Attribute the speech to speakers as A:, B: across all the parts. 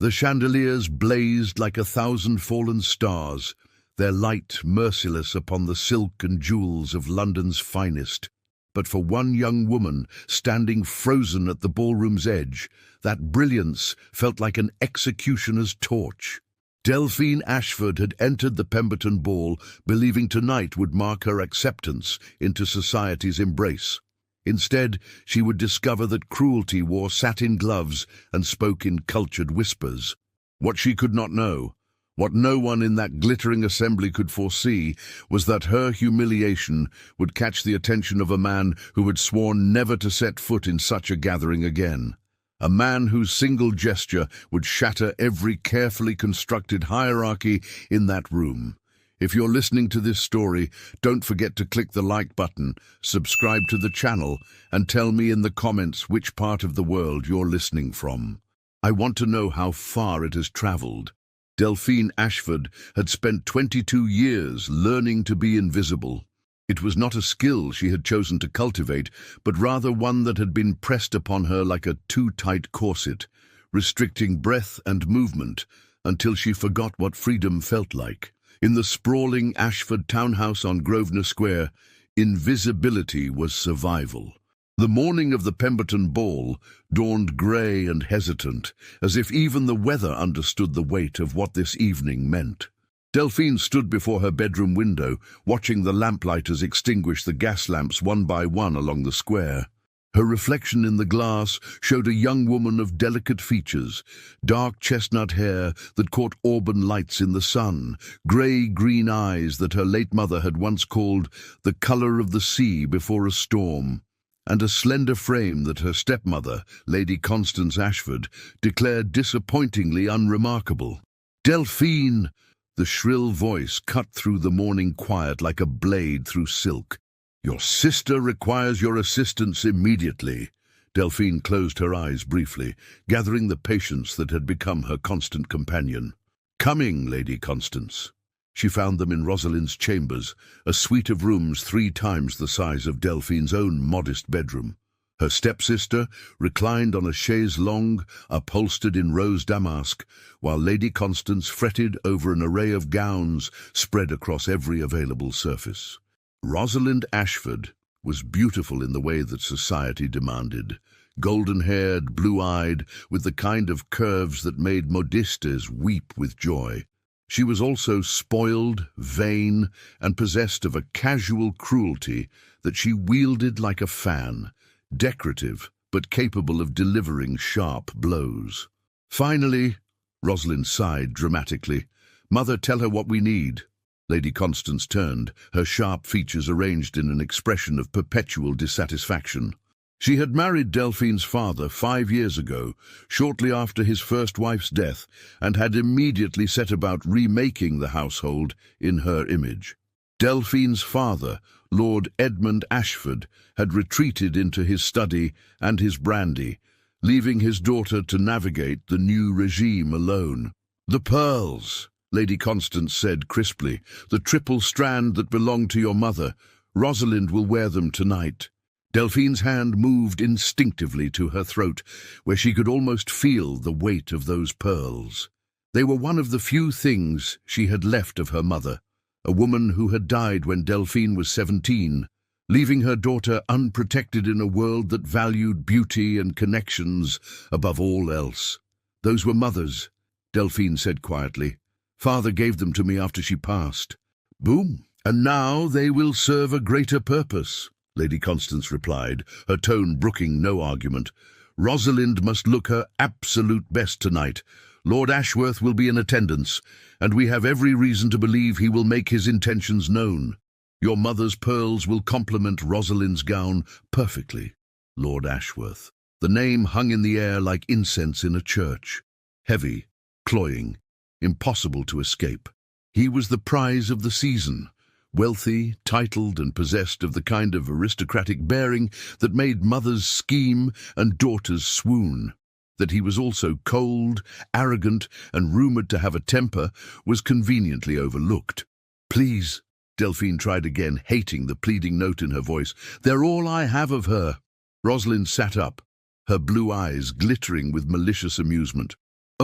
A: The chandeliers blazed like 1,000 fallen stars, their light merciless upon the silk and jewels of London's finest. But for one young woman standing frozen at the ballroom's edge, that brilliance felt like an executioner's torch. Delphine Ashford had entered the Pemberton Ball believing tonight would mark her acceptance into society's embrace. Instead, she would discover that cruelty wore satin gloves and spoke in cultured whispers. What she could not know, what no one in that glittering assembly could foresee, was that her humiliation would catch the attention of a man who had sworn never to set foot in such a gathering again. A man whose single gesture would shatter every carefully constructed hierarchy in that room. If you're listening to this story, don't forget to click the like button, subscribe to the channel, and tell me in the comments which part of the world you're listening from. I want to know how far it has traveled. Delphine Ashford had spent 22 years learning to be invisible. It was not a skill she had chosen to cultivate, but rather one that had been pressed upon her like a too-tight corset, restricting breath and movement until she forgot what freedom felt like. In the sprawling Ashford townhouse on Grosvenor Square, invisibility was survival. The morning of the Pemberton Ball dawned grey and hesitant, as if even the weather understood the weight of what this evening meant. Delphine stood before her bedroom window, watching the lamplighters extinguish the gas lamps one by one along the square. Her reflection in the glass showed a young woman of delicate features, dark chestnut hair that caught auburn lights in the sun, grey-green eyes that her late mother had once called the colour of the sea before a storm, and a slender frame that her stepmother, Lady Constance Ashford, declared disappointingly unremarkable. "Delphine!" The shrill voice cut through the morning quiet like a blade through silk. "Your sister requires your assistance immediately." Delphine closed her eyes briefly, gathering the patience that had become her constant companion. "Coming, Lady Constance." She found them in Rosalind's chambers, a suite of rooms 3 times the size of Delphine's own modest bedroom. Her stepsister reclined on a chaise longue upholstered in rose damask, while Lady Constance fretted over an array of gowns spread across every available surface. Rosalind Ashford was beautiful in the way that society demanded, golden-haired, blue-eyed, with the kind of curves that made modistes weep with joy. She was also spoiled, vain, and possessed of a casual cruelty that she wielded like a fan, decorative, but capable of delivering sharp blows. "Finally," Rosalind sighed dramatically, "Mother, tell her what we need." Lady Constance turned, her sharp features arranged in an expression of perpetual dissatisfaction. She had married Delphine's father 5 years ago, shortly after his first wife's death, and had immediately set about remaking the household in her image. Delphine's father, Lord Edmund Ashford, had retreated into his study and his brandy, leaving his daughter to navigate the new regime alone. "The pearls," Lady Constance said crisply, "the triple strand that belonged to your mother. Rosalind will wear them tonight." Delphine's hand moved instinctively to her throat, where she could almost feel the weight of those pearls. They were one of the few things she had left of her mother, a woman who had died when Delphine was 17, leaving her daughter unprotected in a world that valued beauty and connections above all else. "Those were Mother's," Delphine said quietly. "Father gave them to me after she passed." "Boom. And now they will serve a greater purpose," Lady Constance replied, her tone brooking no argument. "Rosalind must look her absolute best tonight. Lord Ashworth will be in attendance, and we have every reason to believe he will make his intentions known. Your mother's pearls will complement Rosalind's gown perfectly." Lord Ashworth. The name hung in the air like incense in a church. Heavy, cloying, impossible to escape. He was the prize of the season, wealthy, titled, and possessed of the kind of aristocratic bearing that made mothers scheme and daughters swoon. That he was also cold, arrogant, and rumoured to have a temper was conveniently overlooked. "Please," Delphine tried again, hating the pleading note in her voice. "They're all I have of her." Rosalind sat up, her blue eyes glittering with malicious amusement.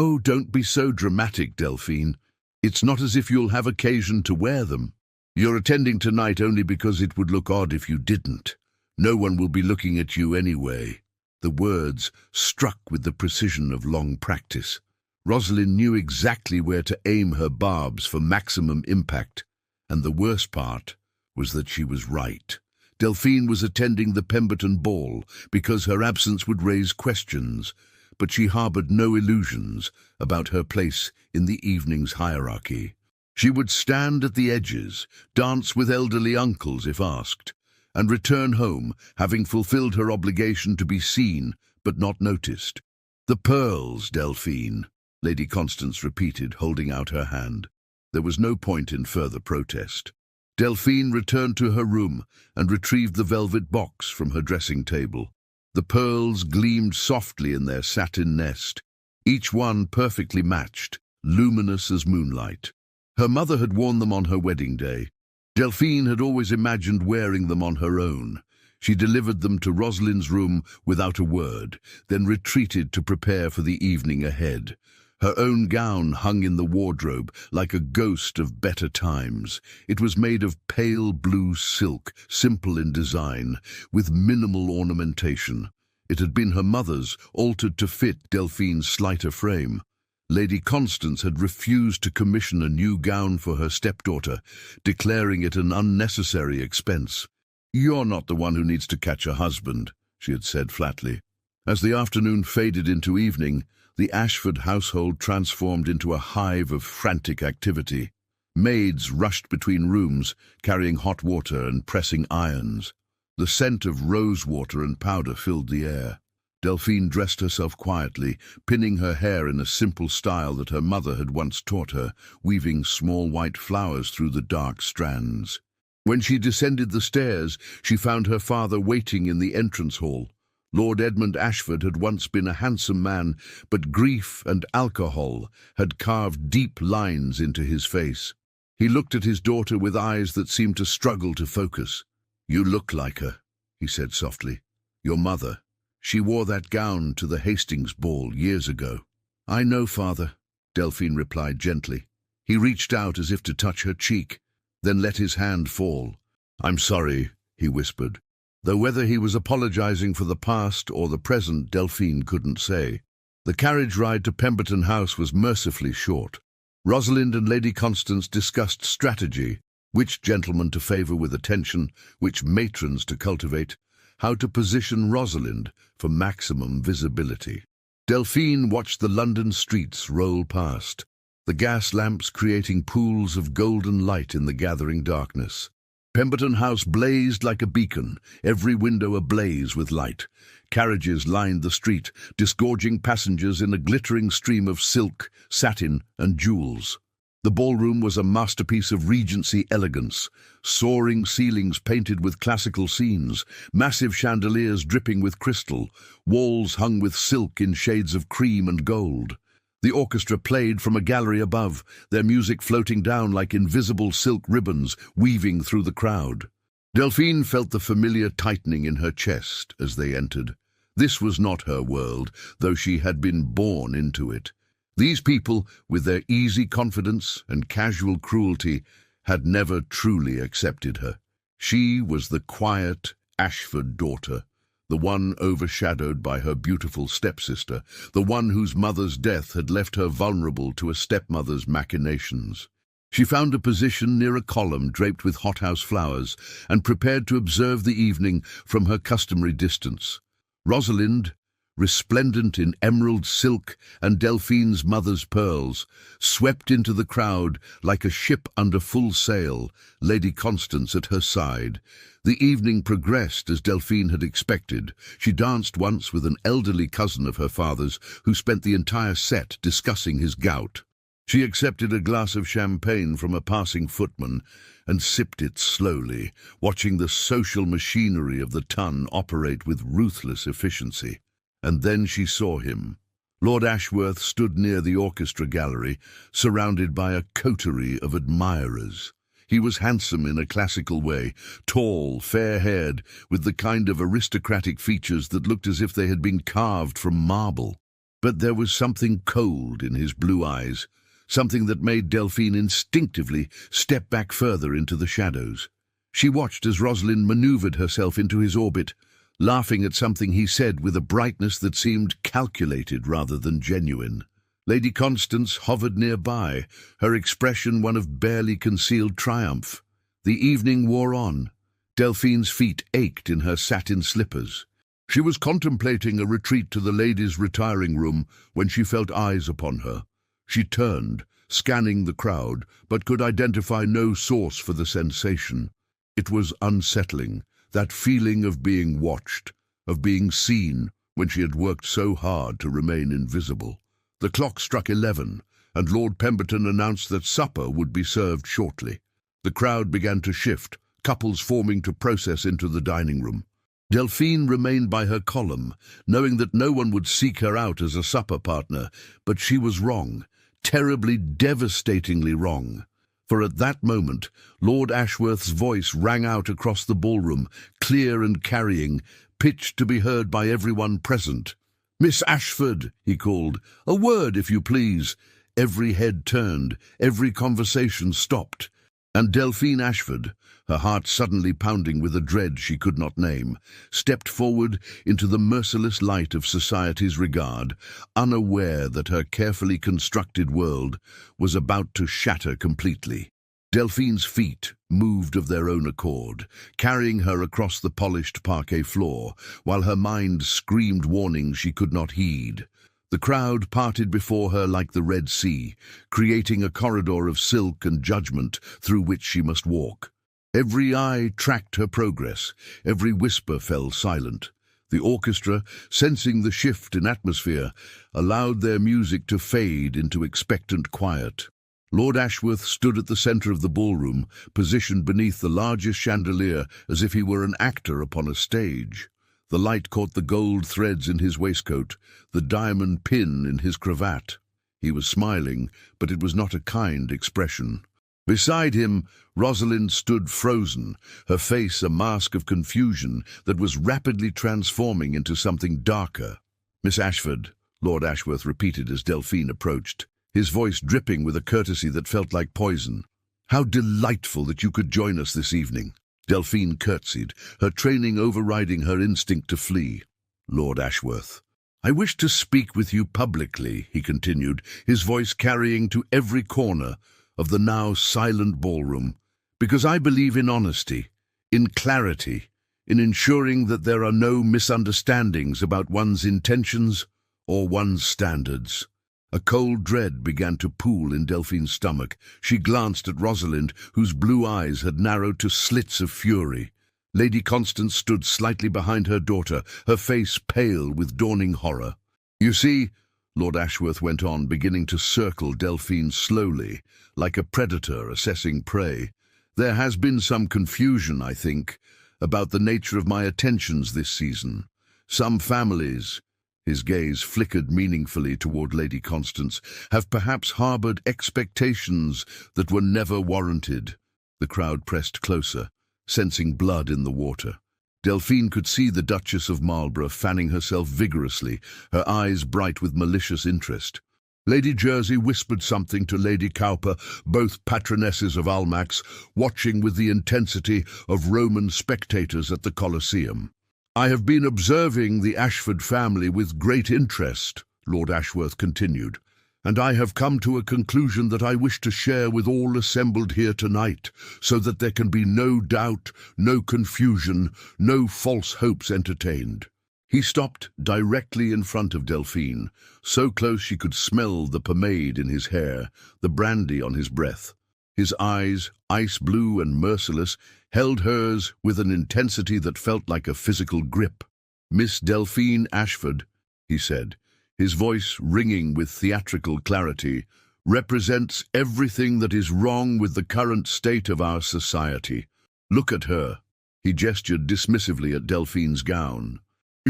A: "Oh, don't be so dramatic, Delphine. It's not as if you'll have occasion to wear them. You're attending tonight only because it would look odd if you didn't. No one will be looking at you anyway." The words struck with the precision of long practice. Rosalind knew exactly where to aim her barbs for maximum impact, and the worst part was that she was right. Delphine was attending the Pemberton ball because her absence would raise questions, but she harbored no illusions about her place in the evening's hierarchy. She would stand at the edges, dance with elderly uncles if asked, and return home having fulfilled her obligation to be seen but not noticed. "The pearls, Delphine," Lady Constance repeated, holding out her hand. There was no point in further protest. Delphine returned to her room and retrieved the velvet box from her dressing table. The pearls gleamed softly in their satin nest, each one perfectly matched, luminous as moonlight. Her mother had worn them on her wedding day. Delphine had always imagined wearing them on her own. She delivered them to Rosalind's room without a word, then retreated to prepare for the evening ahead. Her own gown hung in the wardrobe like a ghost of better times. It was made of pale blue silk, simple in design, with minimal ornamentation. It had been her mother's, altered to fit Delphine's slighter frame. Lady Constance had refused to commission a new gown for her stepdaughter, declaring it an unnecessary expense. "You're not the one who needs to catch a husband," she had said flatly. As the afternoon faded into evening, the Ashford household transformed into a hive of frantic activity. Maids rushed between rooms, carrying hot water and pressing irons. The scent of rose water and powder filled the air. Delphine dressed herself quietly, pinning her hair in a simple style that her mother had once taught her, weaving small white flowers through the dark strands. When she descended the stairs, she found her father waiting in the entrance hall. Lord Edmund Ashford had once been a handsome man, but grief and alcohol had carved deep lines into his face. He looked at his daughter with eyes that seemed to struggle to focus. "You look like her," he said softly. "Your mother. She wore that gown to the Hastings ball years ago." "I know, father," Delphine replied gently. He reached out as if to touch her cheek, then let his hand fall. "I'm sorry," he whispered, though whether he was apologizing for the past or the present, Delphine couldn't say. The carriage ride to Pemberton House was mercifully short. Rosalind and Lady Constance discussed strategy, which gentlemen to favour with attention, which matrons to cultivate, how to position Rosalind for maximum visibility. Delphine watched the London streets roll past, the gas lamps creating pools of golden light in the gathering darkness. Pemberton House blazed like a beacon, every window ablaze with light. Carriages lined the street, disgorging passengers in a glittering stream of silk, satin, and jewels. The ballroom was a masterpiece of Regency elegance, soaring ceilings painted with classical scenes, massive chandeliers dripping with crystal, walls hung with silk in shades of cream and gold. The orchestra played from a gallery above, their music floating down like invisible silk ribbons weaving through the crowd. Delphine felt the familiar tightening in her chest as they entered. This was not her world, though she had been born into it. These people, with their easy confidence and casual cruelty, had never truly accepted her. She was the quiet Ashford daughter, the one overshadowed by her beautiful stepsister, the one whose mother's death had left her vulnerable to a stepmother's machinations. She found a position near a column draped with hothouse flowers and prepared to observe the evening from her customary distance. Rosalind, resplendent in emerald silk and Delphine's mother's pearls, swept into the crowd like a ship under full sail, Lady Constance at her side. The evening progressed as Delphine had expected. She danced once with an elderly cousin of her father's who spent the entire set discussing his gout. She accepted a glass of champagne from a passing footman and sipped it slowly, watching the social machinery of the ton operate with ruthless efficiency. And then she saw him. Lord Ashworth stood near the orchestra gallery, surrounded by a coterie of admirers. He was handsome in a classical way, tall, fair-haired, with the kind of aristocratic features that looked as if they had been carved from marble. But there was something cold in his blue eyes, something that made Delphine instinctively step back further into the shadows. She watched as Rosalind maneuvered herself into his orbit, laughing at something he said with a brightness that seemed calculated rather than genuine. Lady Constance hovered nearby, her expression one of barely concealed triumph. The evening wore on. Delphine's feet ached in her satin slippers. She was contemplating a retreat to the ladies' retiring room when she felt eyes upon her. She turned, scanning the crowd, but could identify no source for the sensation. It was unsettling, that feeling of being watched, of being seen when she had worked so hard to remain invisible. The clock struck 11, and Lord Pemberton announced that supper would be served shortly. The crowd began to shift, couples forming to process into the dining room. Delphine remained by her column, knowing that no one would seek her out as a supper partner, but she was wrong, terribly, devastatingly wrong. For at that moment, Lord Ashworth's voice rang out across the ballroom, clear and carrying, pitched to be heard by everyone present. "Miss Ashford," he called, "a word, if you please." Every head turned, every conversation stopped, and Delphine Ashford, her heart suddenly pounding with a dread she could not name, stepped forward into the merciless light of society's regard, unaware that her carefully constructed world was about to shatter completely. Delphine's feet moved of their own accord, carrying her across the polished parquet floor, while her mind screamed warnings she could not heed. The crowd parted before her like the Red Sea, creating a corridor of silk and judgment through which she must walk. Every eye tracked her progress, every whisper fell silent. The orchestra, sensing the shift in atmosphere, allowed their music to fade into expectant quiet. Lord Ashworth stood at the centre of the ballroom, positioned beneath the largest chandelier as if he were an actor upon a stage. The light caught the gold threads in his waistcoat, the diamond pin in his cravat. He was smiling, but it was not a kind expression. Beside him, Rosalind stood frozen, her face a mask of confusion that was rapidly transforming into something darker. "Miss Ashford," Lord Ashworth repeated as Delphine approached, his voice dripping with a courtesy that felt like poison. "How delightful that you could join us this evening." Delphine curtsied, her training overriding her instinct to flee. "Lord Ashworth, I wish to speak with you publicly," he continued, his voice carrying to every corner of the now silent ballroom, "because I believe in honesty, in clarity, in ensuring that there are no misunderstandings about one's intentions or one's standards." A cold dread began to pool in Delphine's stomach. She glanced at Rosalind, whose blue eyes had narrowed to slits of fury. Lady Constance stood slightly behind her daughter, her face pale with dawning horror. "You see," Lord Ashworth went on, beginning to circle Delphine slowly, like a predator assessing prey, "there has been some confusion, I think, about the nature of my attentions this season. Some families," his gaze flickered meaningfully toward Lady Constance, "have perhaps harbored expectations that were never warranted." The crowd pressed closer, sensing blood in the water. Delphine could see the Duchess of Marlborough fanning herself vigorously, her eyes bright with malicious interest. Lady Jersey whispered something to Lady Cowper, both patronesses of Almack's, watching with the intensity of Roman spectators at the Colosseum. "I have been observing the Ashford family with great interest," Lord Ashworth continued, "and I have come to a conclusion that I wish to share with all assembled here tonight, so that there can be no doubt, no confusion, no false hopes entertained." He stopped directly in front of Delphine, so close she could smell the pomade in his hair, the brandy on his breath. His eyes, ice blue and merciless, held hers with an intensity that felt like a physical grip. "Miss Delphine Ashford," he said, his voice ringing with theatrical clarity, "represents everything that is wrong with the current state of our society. Look at her." He gestured dismissively at Delphine's gown.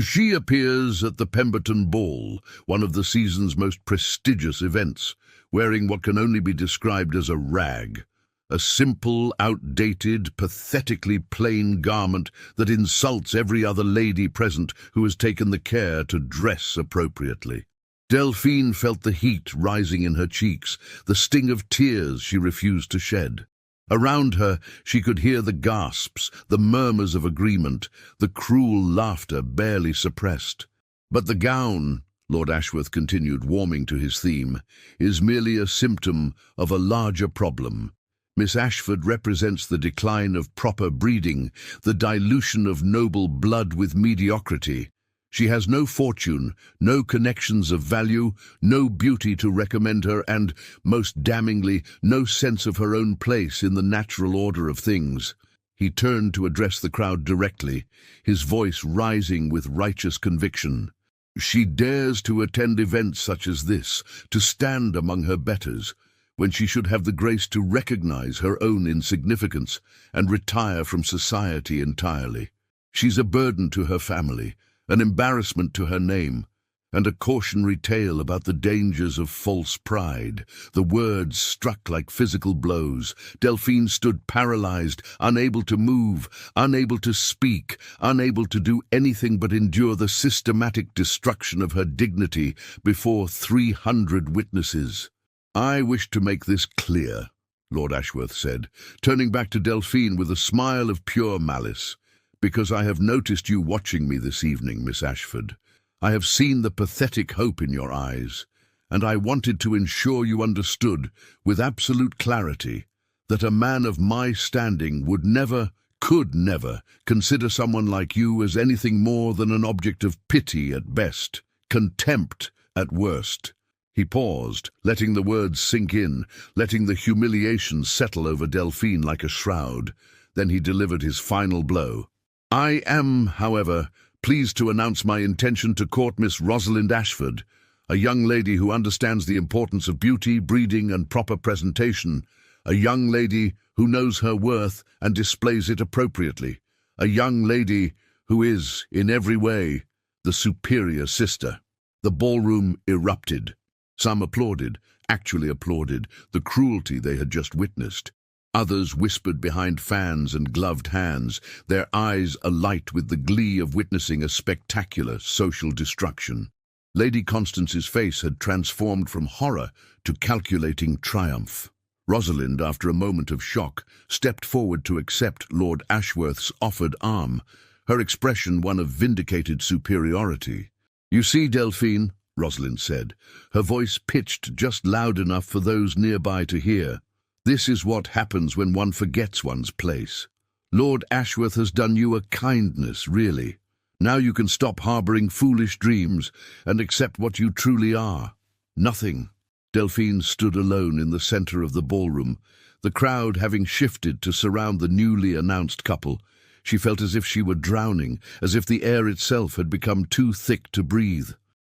A: "She appears at the Pemberton Ball, one of the season's most prestigious events, wearing what can only be described as a rag, a simple, outdated, pathetically plain garment that insults every other lady present who has taken the care to dress appropriately." Delphine felt the heat rising in her cheeks, the sting of tears she refused to shed. Around her, she could hear the gasps, the murmurs of agreement, the cruel laughter barely suppressed. "But the gown," Lord Ashworth continued, warming to his theme, "is merely a symptom of a larger problem. Miss Ashford represents the decline of proper breeding, the dilution of noble blood with mediocrity. She has no fortune, no connections of value, no beauty to recommend her, and, most damningly, no sense of her own place in the natural order of things." He turned to address the crowd directly, his voice rising with righteous conviction. "She dares to attend events such as this, to stand among her betters, when she should have the grace to recognize her own insignificance and retire from society entirely. She's a burden to her family, an embarrassment to her name, and a cautionary tale about the dangers of false pride." The words struck like physical blows. Delphine stood paralyzed, unable to move, unable to speak, unable to do anything but endure the systematic destruction of her dignity before 300 witnesses. "I wish to make this clear," Lord Ashworth said, turning back to Delphine with a smile of pure malice, "because I have noticed you watching me this evening, Miss Ashford. I have seen the pathetic hope in your eyes, and I wanted to ensure you understood, with absolute clarity, that a man of my standing would never, could never, consider someone like you as anything more than an object of pity at best, contempt at worst." He paused, letting the words sink in, letting the humiliation settle over Delphine like a shroud. Then he delivered his final blow. "I am, however, pleased to announce my intention to court Miss Rosalind Ashford, a young lady who understands the importance of beauty, breeding, and proper presentation, a young lady who knows her worth and displays it appropriately, a young lady who is, in every way, the superior sister." The ballroom erupted. Some applauded, actually applauded, the cruelty they had just witnessed. Others whispered behind fans and gloved hands, their eyes alight with the glee of witnessing a spectacular social destruction. Lady Constance's face had transformed from horror to calculating triumph. Rosalind, after a moment of shock, stepped forward to accept Lord Ashworth's offered arm, her expression one of vindicated superiority. "You see, Delphine," Rosalind said, her voice pitched just loud enough for those nearby to hear, "this is what happens when one forgets one's place. Lord Ashworth has done you a kindness, really. Now you can stop harboring foolish dreams and accept what you truly are. Nothing." Delphine stood alone in the center of the ballroom, the crowd having shifted to surround the newly announced couple. She felt as if she were drowning, as if the air itself had become too thick to breathe.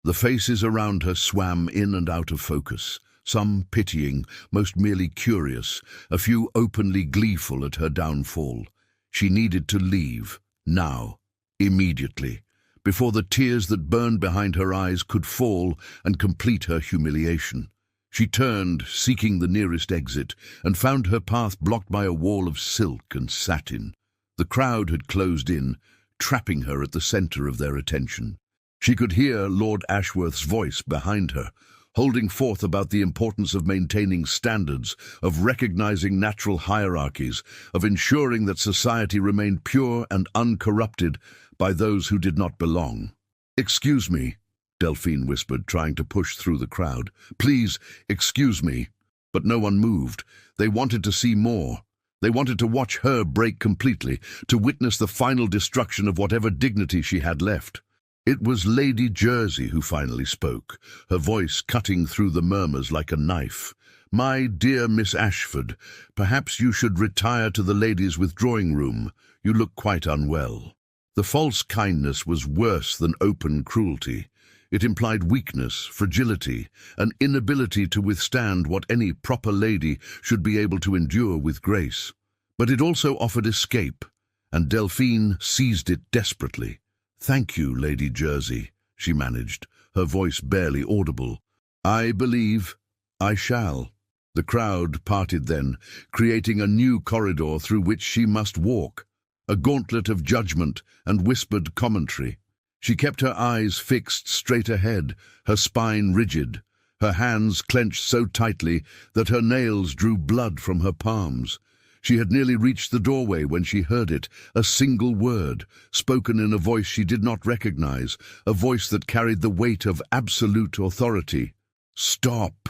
A: The faces around her swam in and out of focus, some pitying, most merely curious, a few openly gleeful at her downfall. She needed to leave, now, immediately, before the tears that burned behind her eyes could fall and complete her humiliation. She turned, seeking the nearest exit, and found her path blocked by a wall of silk and satin. The crowd had closed in, trapping her at the center of their attention. She could hear Lord Ashworth's voice behind her, holding forth about the importance of maintaining standards, of recognizing natural hierarchies, of ensuring that society remained pure and uncorrupted by those who did not belong. "Excuse me," Delphine whispered, trying to push through the crowd. "Please, excuse me." But no one moved. They wanted to see more. They wanted to watch her break completely, to witness the final destruction of whatever dignity she had left. It was Lady Jersey who finally spoke, her voice cutting through the murmurs like a knife. "My dear Miss Ashford, perhaps you should retire to the ladies' withdrawing room. You look quite unwell." The false kindness was worse than open cruelty. It implied weakness, fragility, an inability to withstand what any proper lady should be able to endure with grace. But it also offered escape, and Delphine seized it desperately. "Thank you, Lady Jersey," she managed, her voice barely audible. "I believe I shall." The crowd parted then, creating a new corridor through which she must walk, a gauntlet of judgment and whispered commentary. She kept her eyes fixed straight ahead, her spine rigid, her hands clenched so tightly that her nails drew blood from her palms. She had nearly reached the doorway when she heard it, a single word, spoken in a voice she did not recognize, a voice that carried the weight of absolute authority. "Stop!"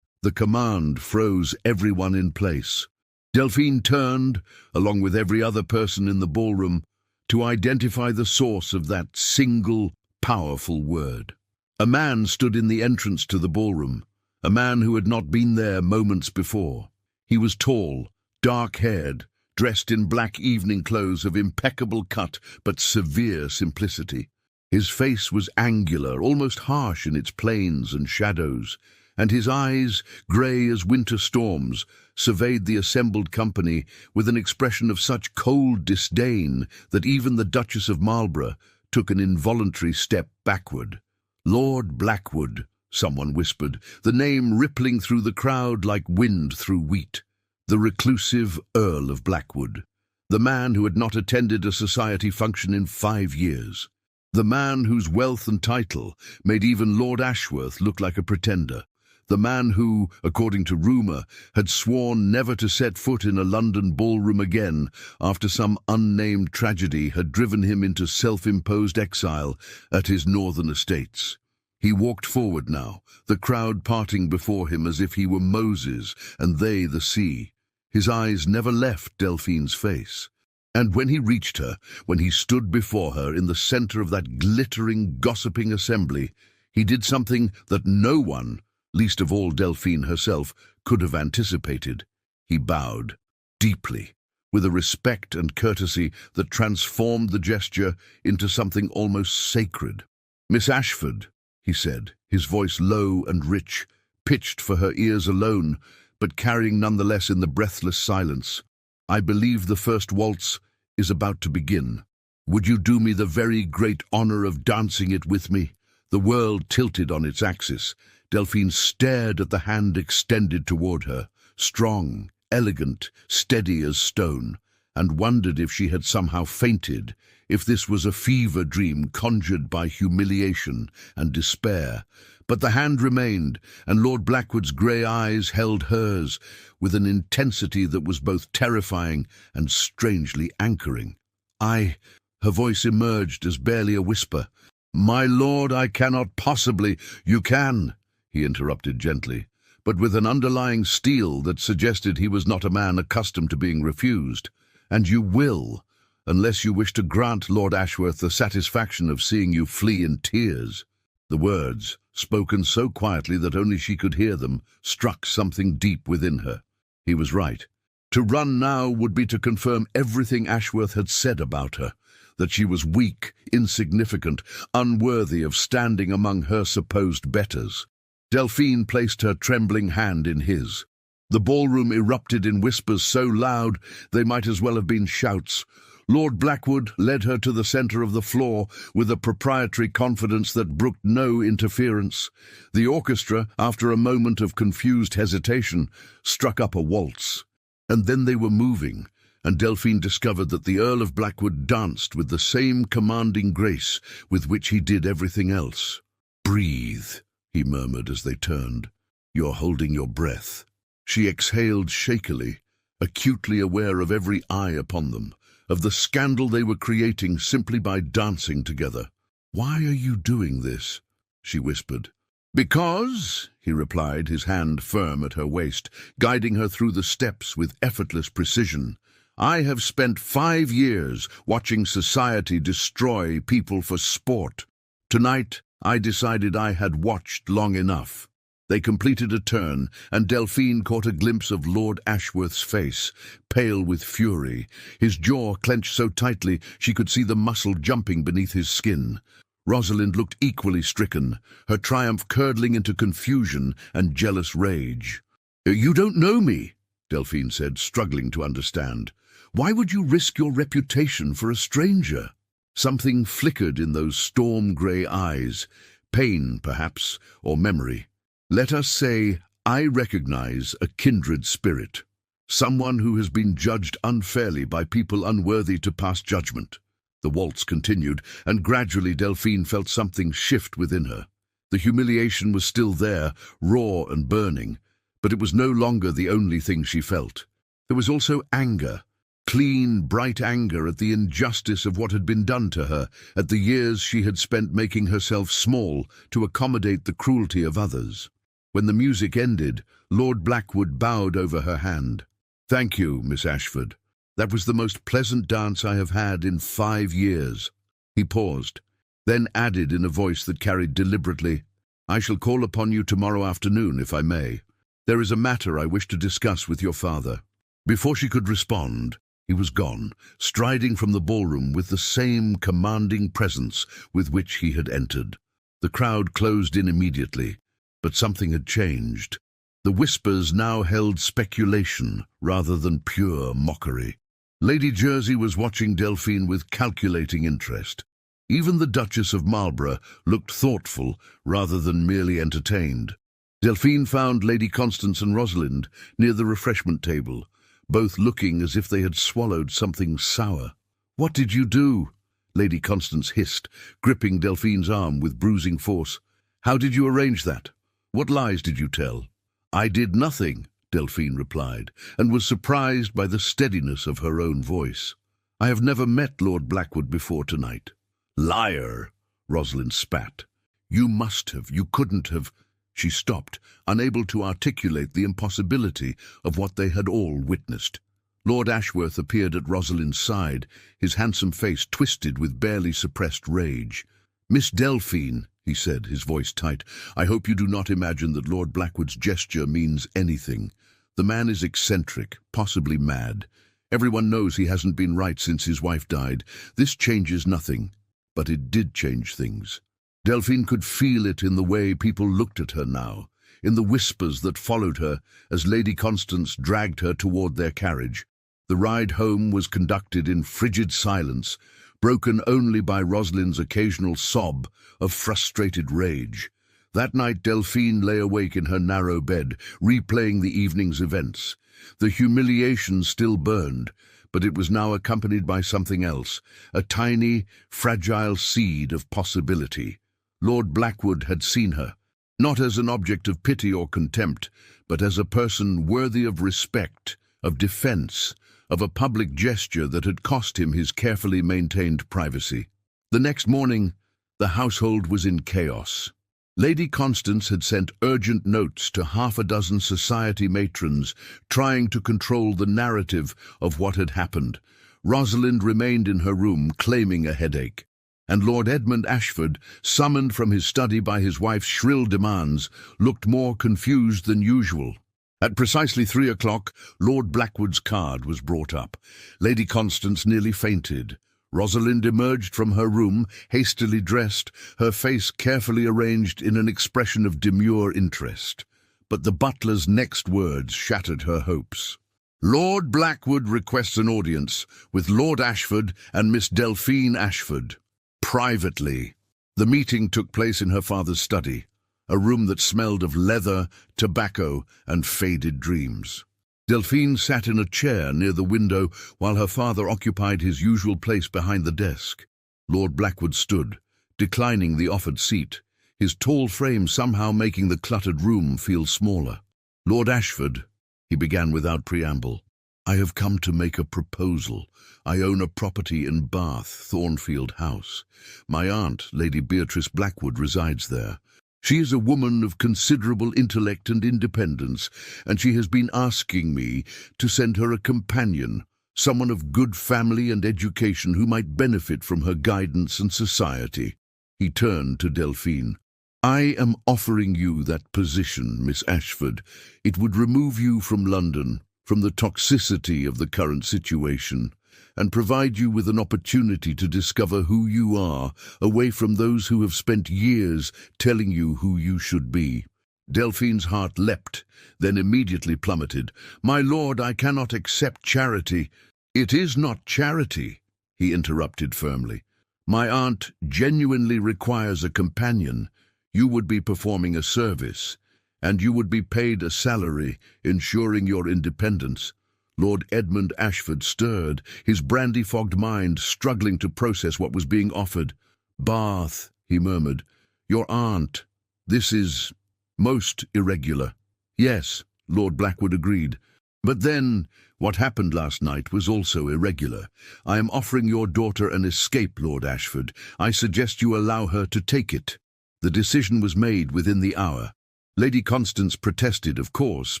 A: The command froze everyone in place. Delphine turned, along with every other person in the ballroom, to identify the source of that single, powerful word. A man stood in the entrance to the ballroom, a man who had not been there moments before. He was tall, dark-haired, dressed in black evening clothes of impeccable cut but severe simplicity. His face was angular, almost harsh in its planes and shadows, and his eyes, grey as winter storms, surveyed the assembled company with an expression of such cold disdain that even the Duchess of Marlborough took an involuntary step backward. "Lord Blackwood," someone whispered, the name rippling through the crowd like wind through wheat. The reclusive Earl of Blackwood, the man who had not attended a society function in 5 years, the man whose wealth and title made even Lord Ashworth look like a pretender, the man who, according to rumour, had sworn never to set foot in a London ballroom again after some unnamed tragedy had driven him into self-imposed exile at his northern estates. He walked forward now, the crowd parting before him as if he were Moses and they the sea. His eyes never left Delphine's face. And when he reached her, when he stood before her in the centre of that glittering, gossiping assembly, he did something that no one, least of all Delphine herself, could have anticipated. He bowed, deeply, with a respect and courtesy that transformed the gesture into something almost sacred. "Miss Ashford," he said, his voice low and rich, pitched for her ears alone, but carrying nonetheless in the breathless silence, "I believe the first waltz is about to begin. Would you do me the very great honour of dancing it with me?" The world tilted on its axis. Delphine stared at the hand extended toward her, strong, elegant, steady as stone, and wondered if she had somehow fainted, if this was a fever dream conjured by humiliation and despair. But the hand remained, and Lord Blackwood's grey eyes held hers with an intensity that was both terrifying and strangely anchoring. Her voice emerged as barely a whisper. "My lord, I cannot possibly—" "You can," he interrupted gently, but with an underlying steel that suggested he was not a man accustomed to being refused. "And you will, unless you wish to grant Lord Ashworth the satisfaction of seeing you flee in tears." The words, spoken so quietly that only she could hear them, struck something deep within her. He was right. To run now would be to confirm everything Ashworth had said about her, that she was weak, insignificant, unworthy of standing among her supposed betters. Delphine placed her trembling hand in his. The ballroom erupted in whispers so loud they might as well have been shouts. Lord Blackwood led her to the centre of the floor with a proprietary confidence that brooked no interference. The orchestra, after a moment of confused hesitation, struck up a waltz. And then they were moving, and Delphine discovered that the Earl of Blackwood danced with the same commanding grace with which he did everything else. "Breathe," he murmured as they turned. "You're holding your breath." She exhaled shakily, acutely aware of every eye upon them, of the scandal they were creating simply by dancing together. "Why are you doing this?" she whispered. "Because," he replied, his hand firm at her waist, guiding her through the steps with effortless precision, "I have spent 5 years watching society destroy people for sport. Tonight, I decided I had watched long enough." They completed a turn, and Delphine caught a glimpse of Lord Ashworth's face, pale with fury, his jaw clenched so tightly she could see the muscle jumping beneath his skin. Rosalind looked equally stricken, her triumph curdling into confusion and jealous rage. "You don't know me," Delphine said, struggling to understand. "Why would you risk your reputation for a stranger?" Something flickered in those storm-grey eyes, pain, perhaps, or memory. "Let us say, I recognize a kindred spirit, someone who has been judged unfairly by people unworthy to pass judgment. The waltz continued, and gradually Delphine felt something shift within her. The humiliation was still there, raw and burning, but it was no longer the only thing she felt. There was also anger, clean, bright anger at the injustice of what had been done to her, at the years she had spent making herself small to accommodate the cruelty of others. When the music ended, Lord Blackwood bowed over her hand. "Thank you, Miss Ashford. That was the most pleasant dance I have had in 5 years. He paused, then added in a voice that carried deliberately, "I shall call upon you tomorrow afternoon, if I may. There is a matter I wish to discuss with your father." Before she could respond, he was gone, striding from the ballroom with the same commanding presence with which he had entered. The crowd closed in immediately, but something had changed. The whispers now held speculation rather than pure mockery. Lady Jersey was watching Delphine with calculating interest. Even the Duchess of Marlborough looked thoughtful rather than merely entertained. Delphine found Lady Constance and Rosalind near the refreshment table, both looking as if they had swallowed something sour. "What did you do?" Lady Constance hissed, gripping Delphine's arm with bruising force. "How did you arrange that? What lies did you tell?" "I did nothing," Delphine replied, and was surprised by the steadiness of her own voice. "I have never met Lord Blackwood before tonight." "Liar!" Rosalind spat. "You must have. You couldn't have." She stopped, unable to articulate the impossibility of what they had all witnessed. Lord Ashworth appeared at Rosalind's side, his handsome face twisted with barely suppressed rage. "Miss Delphine," he said, his voice tight, "I hope you do not imagine that Lord Blackwood's gesture means anything. The man is eccentric, possibly mad. Everyone knows he hasn't been right since his wife died. This changes nothing, but it did change things." Delphine could feel it in the way people looked at her now, in the whispers that followed her as Lady Constance dragged her toward their carriage. The ride home was conducted in frigid silence, broken only by Rosalind's occasional sob of frustrated rage. That night Delphine lay awake in her narrow bed, replaying the evening's events. The humiliation still burned, but it was now accompanied by something else, a tiny, fragile seed of possibility. Lord Blackwood had seen her, not as an object of pity or contempt, but as a person worthy of respect, of defense, of a public gesture that had cost him his carefully maintained privacy. The next morning, the household was in chaos. Lady Constance had sent urgent notes to 6 society matrons, trying to control the narrative of what had happened. Rosalind remained in her room, claiming a headache. And Lord Edmund Ashford, summoned from his study by his wife's shrill demands, looked more confused than usual. At precisely 3 o'clock, Lord Blackwood's card was brought up. Lady Constance nearly fainted. Rosalind emerged from her room, hastily dressed, her face carefully arranged in an expression of demure interest. But the butler's next words shattered her hopes. "Lord Blackwood requests an audience with Lord Ashford and Miss Delphine Ashford. Privately." The meeting took place in her father's study, a room that smelled of leather, tobacco, and faded dreams. Delphine sat in a chair near the window while her father occupied his usual place behind the desk. Lord Blackwood stood, declining the offered seat, his tall frame somehow making the cluttered room feel smaller. "Lord Ashford," he began without preamble, "I have come to make a proposal. I own a property in Bath, Thornfield House. My aunt, Lady Beatrice Blackwood, resides there. She is a woman of considerable intellect and independence, and she has been asking me to send her a companion, someone of good family and education who might benefit from her guidance and society." He turned to Delphine. "I am offering you that position, Miss Ashford. It would remove you from London, from the toxicity of the current situation, and provide you with an opportunity to discover who you are, away from those who have spent years telling you who you should be." Delphine's heart leapt, then immediately plummeted. "My lord, I cannot accept charity." "It is not charity," he interrupted firmly. "My aunt genuinely requires a companion. You would be performing a service, and you would be paid a salary, ensuring your independence." Lord Edmund Ashford stirred, his brandy-fogged mind struggling to process what was being offered. "Bath," he murmured. "Your aunt. This is most irregular." "Yes," Lord Blackwood agreed. "But then, what happened last night was also irregular. I am offering your daughter an escape, Lord Ashford. I suggest you allow her to take it." The decision was made within the hour. Lady Constance protested, of course,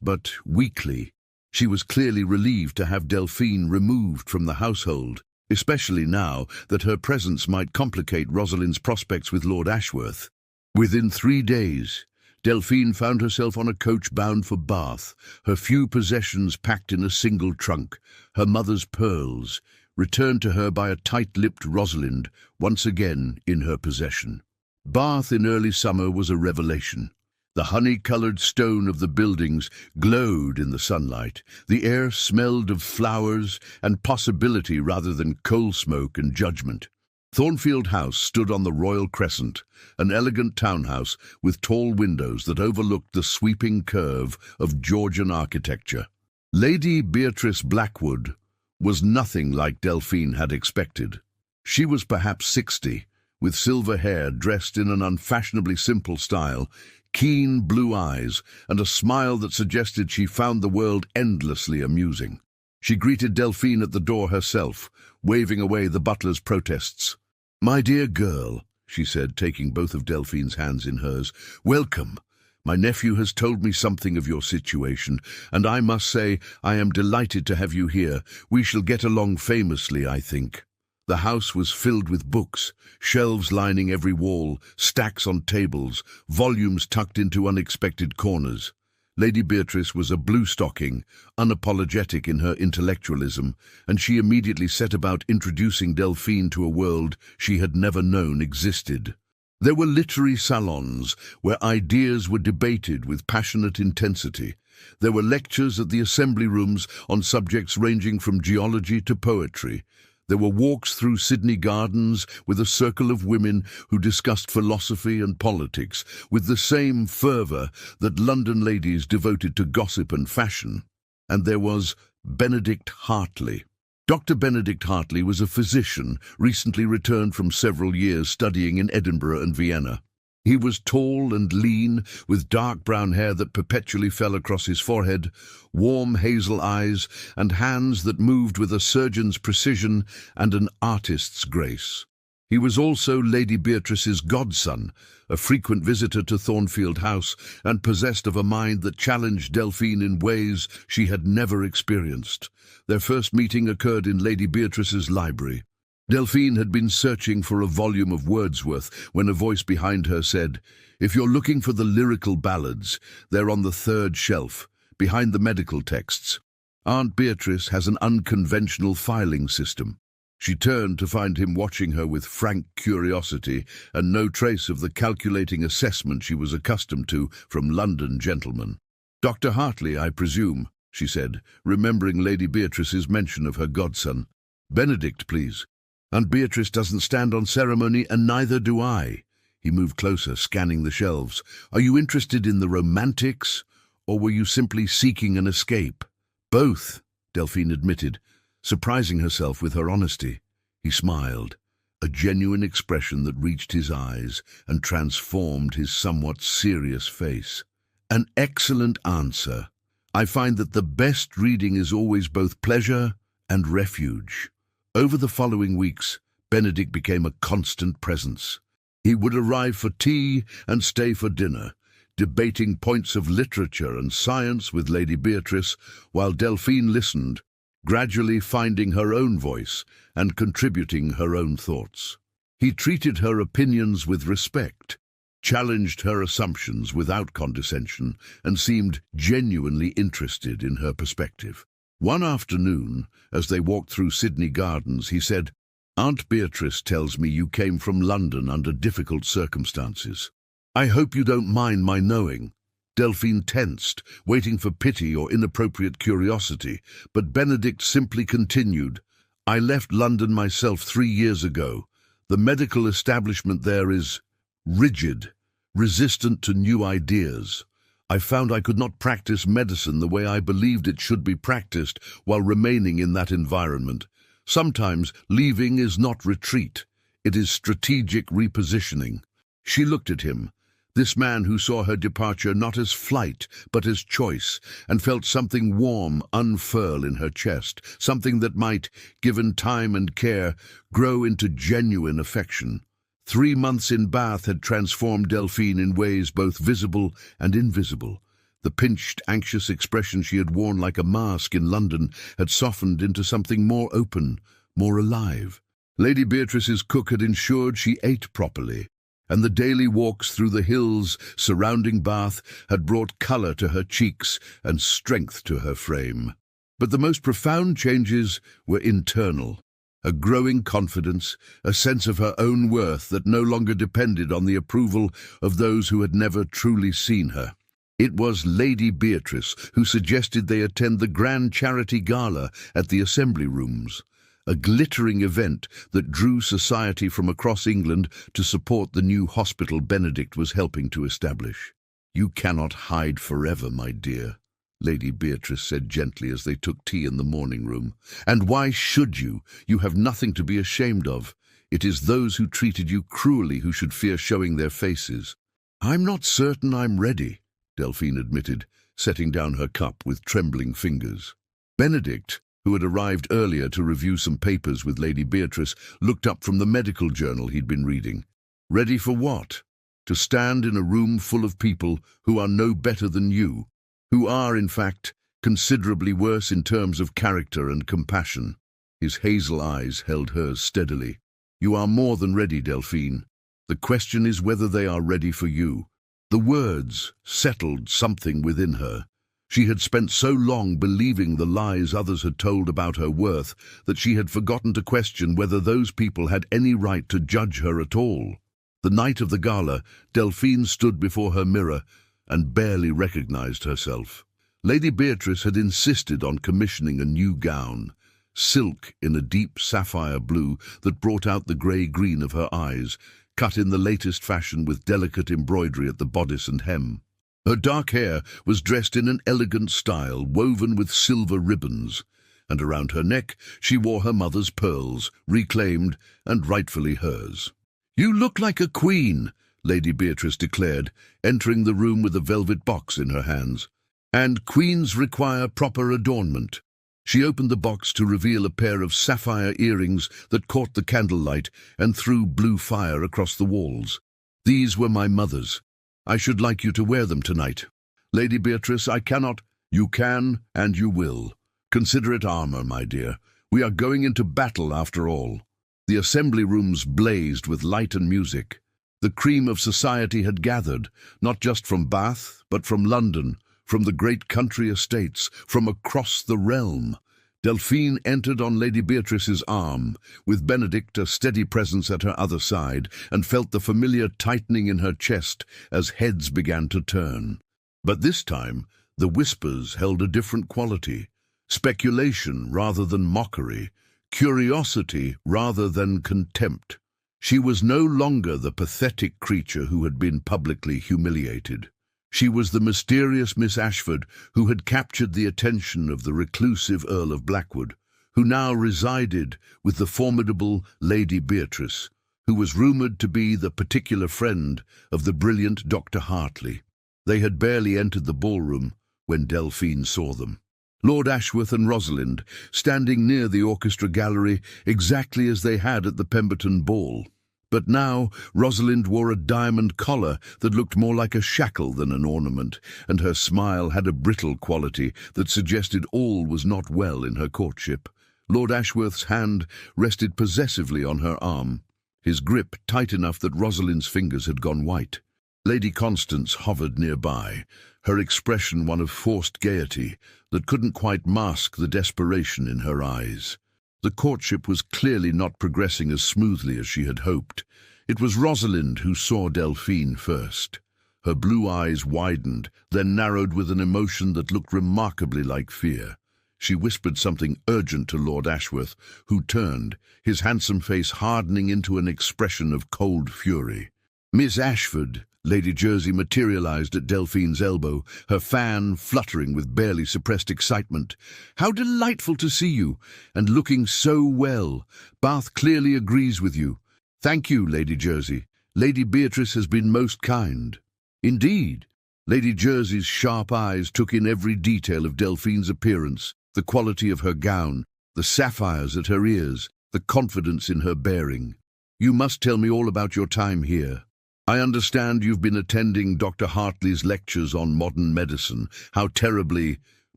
A: but weakly. She was clearly relieved to have Delphine removed from the household, especially now that her presence might complicate Rosalind's prospects with Lord Ashworth. Within 3 days, Delphine found herself on a coach bound for Bath, her few possessions packed in a single trunk, her mother's pearls, returned to her by a tight-lipped Rosalind, once again in her possession. Bath in early summer was a revelation. The honey-coloured stone of the buildings glowed in the sunlight. The air smelled of flowers and possibility rather than coal smoke and judgment. Thornfield House stood on the Royal Crescent, an elegant townhouse with tall windows that overlooked the sweeping curve of Georgian architecture. Lady Beatrice Blackwood was nothing like Delphine had expected. She was perhaps 60, with silver hair dressed in an unfashionably simple style, keen blue eyes, and a smile that suggested she found the world endlessly amusing. She greeted Delphine at the door herself, waving away the butler's protests. "My dear girl," she said, taking both of Delphine's hands in hers, "welcome. My nephew has told me something of your situation, and I must say I am delighted to have you here. We shall get along famously, I think." The house was filled with books, shelves lining every wall, stacks on tables, volumes tucked into unexpected corners. Lady Beatrice was a blue-stocking, unapologetic in her intellectualism, and she immediately set about introducing Delphine to a world she had never known existed. There were literary salons where ideas were debated with passionate intensity. There were lectures at the assembly rooms on subjects ranging from geology to poetry. There were walks through Sydney Gardens with a circle of women who discussed philosophy and politics with the same fervour that London ladies devoted to gossip and fashion. And there was Benedict Hartley. Dr. Benedict Hartley was a physician, recently returned from several years studying in Edinburgh and Vienna. He was tall and lean, with dark brown hair that perpetually fell across his forehead, warm hazel eyes, and hands that moved with a surgeon's precision and an artist's grace. He was also Lady Beatrice's godson, a frequent visitor to Thornfield House, and possessed of a mind that challenged Delphine in ways she had never experienced. Their first meeting occurred in Lady Beatrice's library. Delphine had been searching for a volume of Wordsworth when a voice behind her said, "If you're looking for the lyrical ballads, they're on the 3rd shelf, behind the medical texts. Aunt Beatrice has an unconventional filing system." She turned to find him watching her with frank curiosity and no trace of the calculating assessment she was accustomed to from London gentlemen. "Dr. Hartley, I presume," she said, remembering Lady Beatrice's mention of her godson. "Benedict, please." "Aunt Beatrice doesn't stand on ceremony, and neither do I." He moved closer, scanning the shelves. "Are you interested in the romantics, or were you simply seeking an escape?" "Both," Delphine admitted, surprising herself with her honesty. He smiled, a genuine expression that reached his eyes and transformed his somewhat serious face. "An excellent answer. I find that the best reading is always both pleasure and refuge." Over the following weeks, Benedict became a constant presence. He would arrive for tea and stay for dinner, debating points of literature and science with Lady Beatrice, while Delphine listened, gradually finding her own voice and contributing her own thoughts. He treated her opinions with respect, challenged her assumptions without condescension, and seemed genuinely interested in her perspective. One afternoon, as they walked through Sydney Gardens, he said, "Aunt Beatrice tells me you came from London under difficult circumstances. I hope you don't mind my knowing." Delphine tensed, waiting for pity or inappropriate curiosity, but Benedict simply continued, "I left London myself 3 years ago. The medical establishment there is rigid, resistant to new ideas. I found I could not practice medicine the way I believed it should be practiced while remaining in that environment. Sometimes leaving is not retreat. It is strategic repositioning. She looked at him, this man who saw her departure not as flight, but as choice, and felt something warm unfurl in her chest, something that might, given time and care, grow into genuine affection. 3 months in Bath had transformed Delphine in ways both visible and invisible. The pinched, anxious expression she had worn like a mask in London had softened into something more open, more alive. Lady Beatrice's cook had ensured she ate properly, and the daily walks through the hills surrounding Bath had brought colour to her cheeks and strength to her frame. But the most profound changes were internal. A growing confidence, a sense of her own worth that no longer depended on the approval of those who had never truly seen her. It was Lady Beatrice who suggested they attend the grand charity gala at the Assembly Rooms, a glittering event that drew society from across England to support the new hospital Benedict was helping to establish. "You cannot hide forever, my dear," Lady Beatrice said gently as they took tea in the morning room. "And why should you? You have nothing to be ashamed of. It is those who treated you cruelly who should fear showing their faces." "I'm not certain I'm ready," Delphine admitted, setting down her cup with trembling fingers. Benedict, who had arrived earlier to review some papers with Lady Beatrice, looked up from the medical journal he'd been reading. "Ready for what? To stand in a room full of people who are no better than you, who are, in fact, considerably worse in terms of character and compassion." His hazel eyes held hers steadily. "You are more than ready, Delphine. The question is whether they are ready for you." The words settled something within her. She had spent so long believing the lies others had told about her worth that she had forgotten to question whether those people had any right to judge her at all. The night of the gala, Delphine stood before her mirror and barely recognized herself. Lady Beatrice had insisted on commissioning a new gown, silk in a deep sapphire blue that brought out the grey-green of her eyes, cut in the latest fashion with delicate embroidery at the bodice and hem. Her dark hair was dressed in an elegant style, woven with silver ribbons, and around her neck she wore her mother's pearls, reclaimed and rightfully hers. "You look like a queen," Lady Beatrice declared, entering the room with a velvet box in her hands. "And queens require proper adornment." She opened the box to reveal a pair of sapphire earrings that caught the candlelight and threw blue fire across the walls. "These were my mother's. I should like you to wear them tonight." "Lady Beatrice, I cannot." "You can, and you will. Consider it armor, my dear. We are going into battle after all." The assembly rooms blazed with light and music. The cream of society had gathered, not just from Bath, but from London, from the great country estates, from across the realm. Delphine entered on Lady Beatrice's arm, with Benedict a steady presence at her other side, and felt the familiar tightening in her chest as heads began to turn. But this time, the whispers held a different quality. Speculation rather than mockery, curiosity rather than contempt. She was no longer the pathetic creature who had been publicly humiliated. She was the mysterious Miss Ashford who had captured the attention of the reclusive Earl of Blackwood, who now resided with the formidable Lady Beatrice, who was rumoured to be the particular friend of the brilliant Dr. Hartley. They had barely entered the ballroom when Delphine saw them. Lord Ashworth and Rosalind, standing near the orchestra gallery exactly as they had at the Pemberton ball. But now Rosalind wore a diamond collar that looked more like a shackle than an ornament, and her smile had a brittle quality that suggested all was not well in her courtship. Lord Ashworth's hand rested possessively on her arm, his grip tight enough that Rosalind's fingers had gone white. Lady Constance hovered nearby, her expression one of forced gaiety that couldn't quite mask the desperation in her eyes. The courtship was clearly not progressing as smoothly as she had hoped. It was Rosalind who saw Delphine first. Her blue eyes widened, then narrowed with an emotion that looked remarkably like fear. She whispered something urgent to Lord Ashworth, who turned, his handsome face hardening into an expression of cold fury. "Miss Ashford," Lady Jersey materialized at Delphine's elbow, her fan fluttering with barely suppressed excitement. "How delightful to see you, and looking so well. Bath clearly agrees with you." "Thank you, Lady Jersey. Lady Beatrice has been most kind." "Indeed." Lady Jersey's sharp eyes took in every detail of Delphine's appearance, the quality of her gown, the sapphires at her ears, the confidence in her bearing. "You must tell me all about your time here. I understand you've been attending Dr. Hartley's lectures on modern medicine. How terribly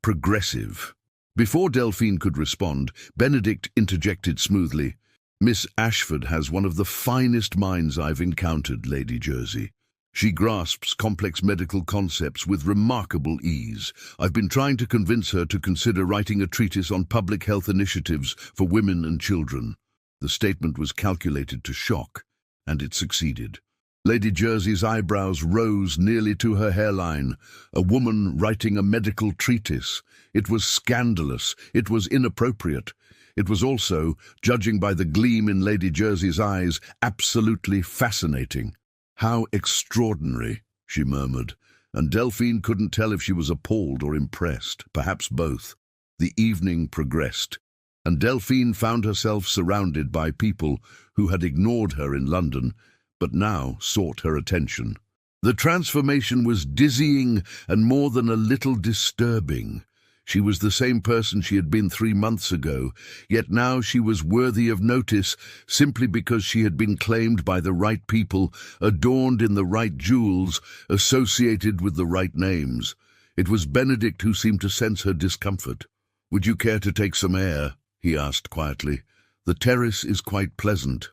A: progressive." Before Delphine could respond, Benedict interjected smoothly. "Miss Ashford has one of the finest minds I've encountered, Lady Jersey. She grasps complex medical concepts with remarkable ease. I've been trying to convince her to consider writing a treatise on public health initiatives for women and children." The statement was calculated to shock, and it succeeded. Lady Jersey's eyebrows rose nearly to her hairline. A woman writing a medical treatise. It was scandalous. It was inappropriate. It was also, judging by the gleam in Lady Jersey's eyes, absolutely fascinating. "How extraordinary," she murmured, and Delphine couldn't tell if she was appalled or impressed, perhaps both. The evening progressed, and Delphine found herself surrounded by people who had ignored her in London, but now sought her attention. The transformation was dizzying and more than a little disturbing. She was the same person she had been 3 months ago, yet now she was worthy of notice simply because she had been claimed by the right people, adorned in the right jewels, associated with the right names. It was Benedict who seemed to sense her discomfort. "Would you care to take some air?" he asked quietly. "The terrace is quite pleasant."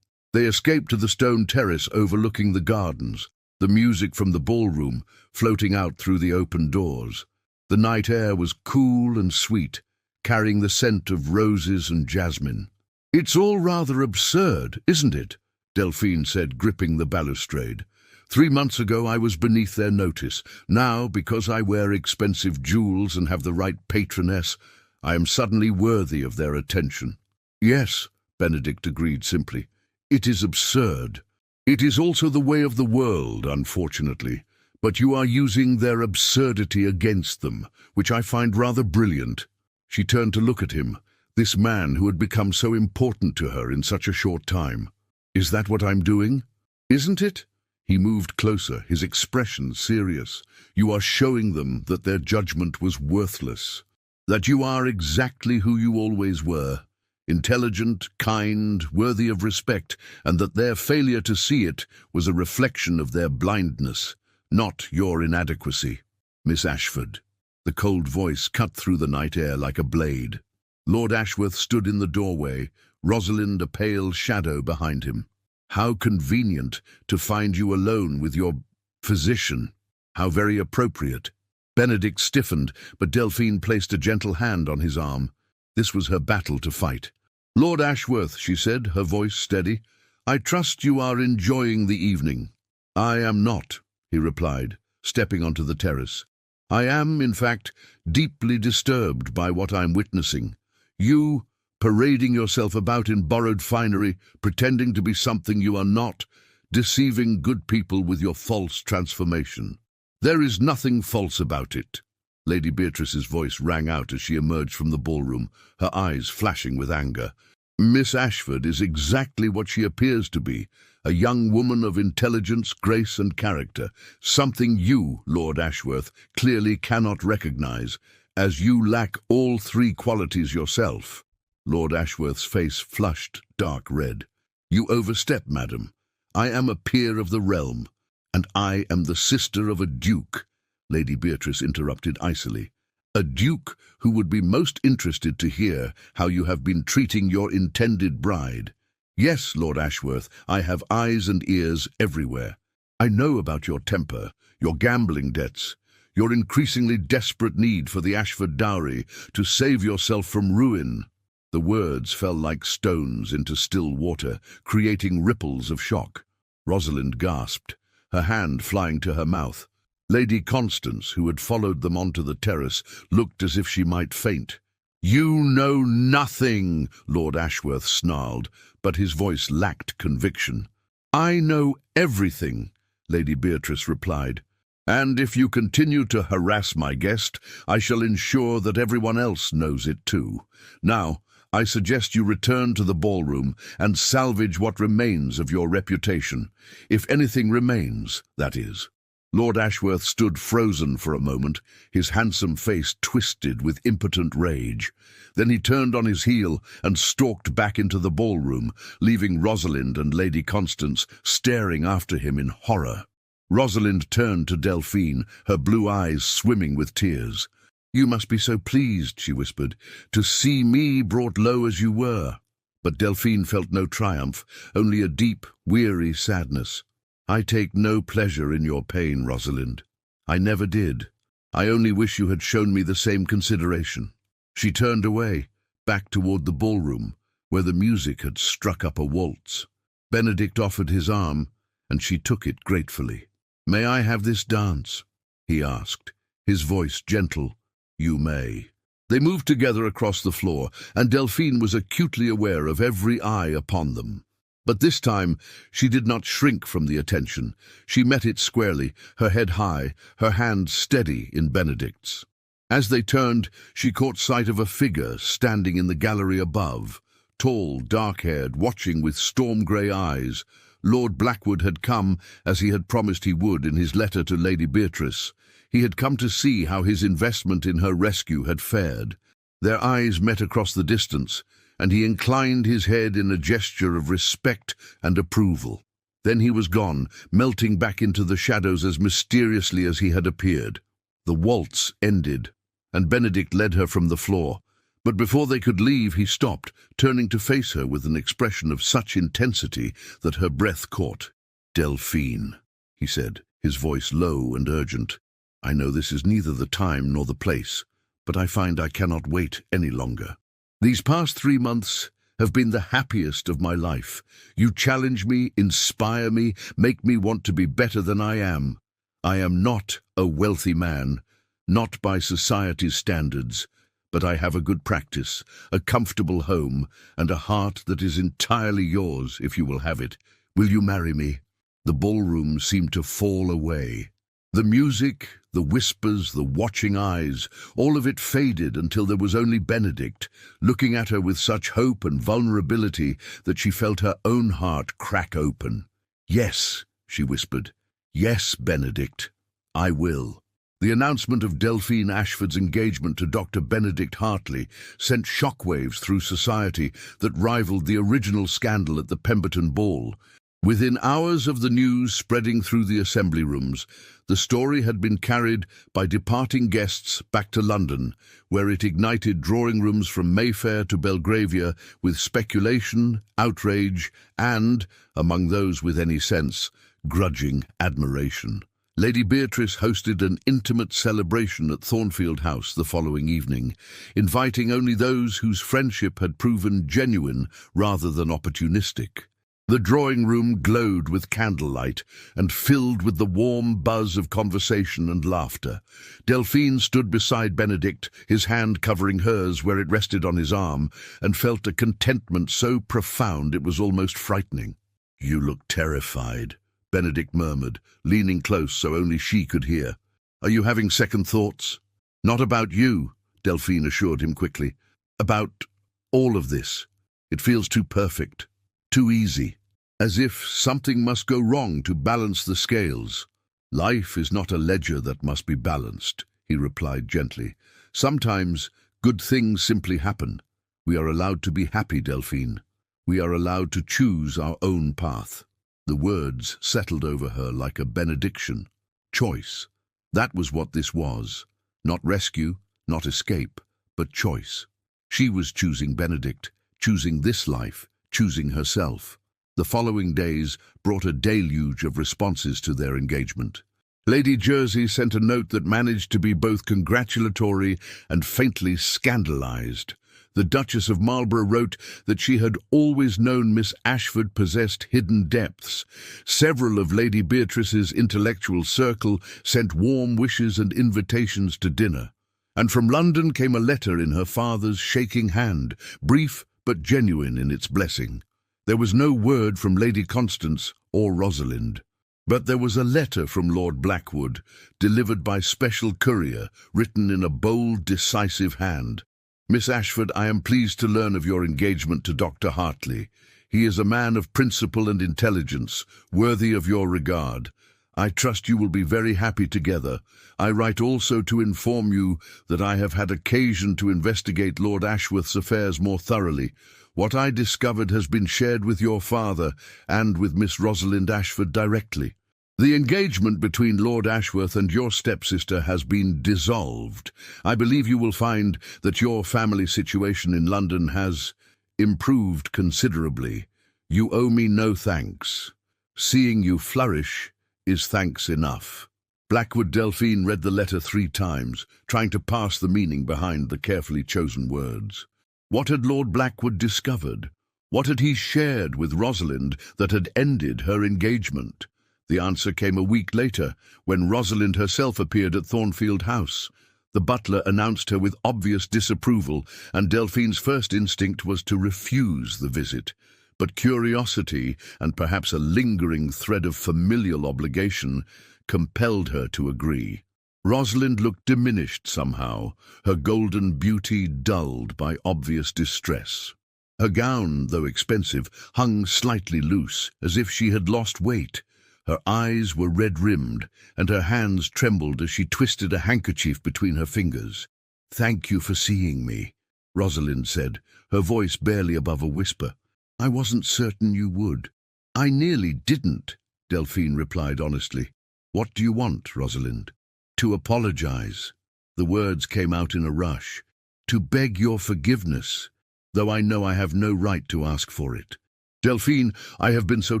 A: They escaped to the stone terrace overlooking the gardens, the music from the ballroom floating out through the open doors. The night air was cool and sweet, carrying the scent of roses and jasmine. "It's all rather absurd, isn't it?" Delphine said, gripping the balustrade. 3 months ago I was beneath their notice. Now, because I wear expensive jewels and have the right patroness, I am suddenly worthy of their attention." "Yes," Benedict agreed simply. "It is absurd. It is also the way of the world, unfortunately. But you are using their absurdity against them, which I find rather brilliant." She turned to look at him, this man who had become so important to her in such a short time. "Is that what I'm doing?" "Isn't it?" He moved closer, his expression serious. "You are showing them that their judgment was worthless, that you are exactly who you always were. Intelligent, kind, worthy of respect, and that their failure to see it was a reflection of their blindness, not your inadequacy." "Miss Ashford." The cold voice cut through the night air like a blade. Lord Ashworth stood in the doorway, Rosalind a pale shadow behind him. "How convenient to find you alone with your physician. How very appropriate." Benedict stiffened, but Delphine placed a gentle hand on his arm. This was her battle to fight. "Lord Ashworth," she said, her voice steady, "I trust you are enjoying the evening." "I am not," he replied, stepping onto the terrace. "I am, in fact, deeply disturbed by what I'm witnessing. You, parading yourself about in borrowed finery, pretending to be something you are not, deceiving good people with your false transformation. There is nothing false about it." Lady Beatrice's voice rang out as she emerged from the ballroom, her eyes flashing with anger. "Miss Ashford is exactly what she appears to be, a young woman of intelligence, grace and character, something you, Lord Ashworth, clearly cannot recognize, as you lack all 3 qualities yourself." Lord Ashworth's face flushed dark red. "You overstep, madam. I am a peer of the realm, and I am the sister of a duke," Lady Beatrice interrupted icily. "A duke who would be most interested to hear how you have been treating your intended bride. Yes, Lord Ashworth, I have eyes and ears everywhere. I know about your temper, your gambling debts, your increasingly desperate need for the Ashford dowry to save yourself from ruin." The words fell like stones into still water, creating ripples of shock. Rosalind gasped, her hand flying to her mouth. Lady Constance, who had followed them onto the terrace, looked as if she might faint. "You know nothing," Lord Ashworth snarled, but his voice lacked conviction. "I know everything," Lady Beatrice replied. "And if you continue to harass my guest, I shall ensure that everyone else knows it too. Now, I suggest you return to the ballroom and salvage what remains of your reputation. If anything remains, that is." Lord Ashworth stood frozen for a moment, his handsome face twisted with impotent rage. Then he turned on his heel and stalked back into the ballroom, leaving Rosalind and Lady Constance staring after him in horror. Rosalind turned to Delphine, her blue eyes swimming with tears. "You must be so pleased," she whispered, "to see me brought low as you were." But Delphine felt no triumph, only a deep, weary sadness. "I take no pleasure in your pain, Rosalind. I never did. I only wish you had shown me the same consideration." She turned away, back toward the ballroom, where the music had struck up a waltz. Benedict offered his arm, and she took it gratefully. "May I have this dance?" he asked, his voice gentle. "You may." They moved together across the floor, and Delphine was acutely aware of every eye upon them. But this time she did not shrink from the attention. She met it squarely, her head high, her hand steady in Benedict's. As they turned, she caught sight of a figure standing in the gallery above, tall, dark-haired, watching with storm-grey eyes. Lord Blackwood had come, as he had promised he would in his letter to Lady Beatrice. He had come to see how his investment in her rescue had fared. Their eyes met across the distance, and he inclined his head in a gesture of respect and approval. Then he was gone, melting back into the shadows as mysteriously as he had appeared. The waltz ended, and Benedict led her from the floor. But before they could leave, he stopped, turning to face her with an expression of such intensity that her breath caught. "Delphine," he said, his voice low and urgent, "I know this is neither the time nor the place, but I find I cannot wait any longer. These past 3 months have been the happiest of my life. You challenge me, inspire me, make me want to be better than I am. I am not a wealthy man, not by society's standards, but I have a good practice, a comfortable home, and a heart that is entirely yours, if you will have it. Will you marry me?" The ballroom seemed to fall away. The music, the whispers, the watching eyes, all of it faded until there was only Benedict, looking at her with such hope and vulnerability that she felt her own heart crack open. "Yes," she whispered. "Yes, Benedict, I will." The announcement of Delphine Ashford's engagement to Dr. Benedict Hartley sent shockwaves through society that rivaled the original scandal at the Pemberton Ball. Within hours of the news spreading through the assembly rooms, the story had been carried by departing guests back to London, where it ignited drawing rooms from Mayfair to Belgravia with speculation, outrage, and, among those with any sense, grudging admiration. Lady Beatrice hosted an intimate celebration at Thornfield House the following evening, inviting only those whose friendship had proven genuine rather than opportunistic. The drawing-room glowed with candlelight and filled with the warm buzz of conversation and laughter. Delphine stood beside Benedict, his hand covering hers where it rested on his arm, and felt a contentment so profound it was almost frightening. "You look terrified," Benedict murmured, leaning close so only she could hear. "Are you having second thoughts?" "Not about you," Delphine assured him quickly. "About all of this. It feels too perfect, too easy. As if something must go wrong to balance the scales." "Life is not a ledger that must be balanced," he replied gently. "Sometimes good things simply happen. We are allowed to be happy, Delphine. We are allowed to choose our own path." The words settled over her like a benediction. Choice. That was what this was. Not rescue, not escape, but choice. She was choosing Benedict, choosing this life, choosing herself. The following days brought a deluge of responses to their engagement. Lady Jersey sent a note that managed to be both congratulatory and faintly scandalized. The Duchess of Marlborough wrote that she had always known Miss Ashford possessed hidden depths. Several of Lady Beatrice's intellectual circle sent warm wishes and invitations to dinner. And from London came a letter in her father's shaking hand, brief but genuine in its blessing. There was no word from Lady Constance or Rosalind. But there was a letter from Lord Blackwood, delivered by special courier, written in a bold, decisive hand. Miss Ashford, I am pleased to learn of your engagement to Dr. Hartley. He is a man of principle and intelligence, worthy of your regard. I trust you will be very happy together. I write also to inform you that I have had occasion to investigate Lord Ashworth's affairs more thoroughly. What I discovered has been shared with your father and with Miss Rosalind Ashford directly. The engagement between Lord Ashworth and your stepsister has been dissolved. I believe you will find that your family situation in London has improved considerably. You owe me no thanks. Seeing you flourish is thanks enough. Blackwood Delphine read the letter 3 times, trying to parse the meaning behind the carefully chosen words. What had Lord Blackwood discovered? What had he shared with Rosalind that had ended her engagement? The answer came a week later, when Rosalind herself appeared at Thornfield House. The butler announced her with obvious disapproval, and Delphine's first instinct was to refuse the visit. But curiosity, and perhaps a lingering thread of familial obligation, compelled her to agree. Rosalind looked diminished somehow, her golden beauty dulled by obvious distress. Her gown, though expensive, hung slightly loose, as if she had lost weight. Her eyes were red-rimmed, and her hands trembled as she twisted a handkerchief between her fingers. "Thank you for seeing me," Rosalind said, her voice barely above a whisper. "I wasn't certain you would." "I nearly didn't," Delphine replied honestly. "What do you want, Rosalind?" "To apologize." The words came out in a rush. "To beg your forgiveness, though I know I have no right to ask for it. Delphine, I have been so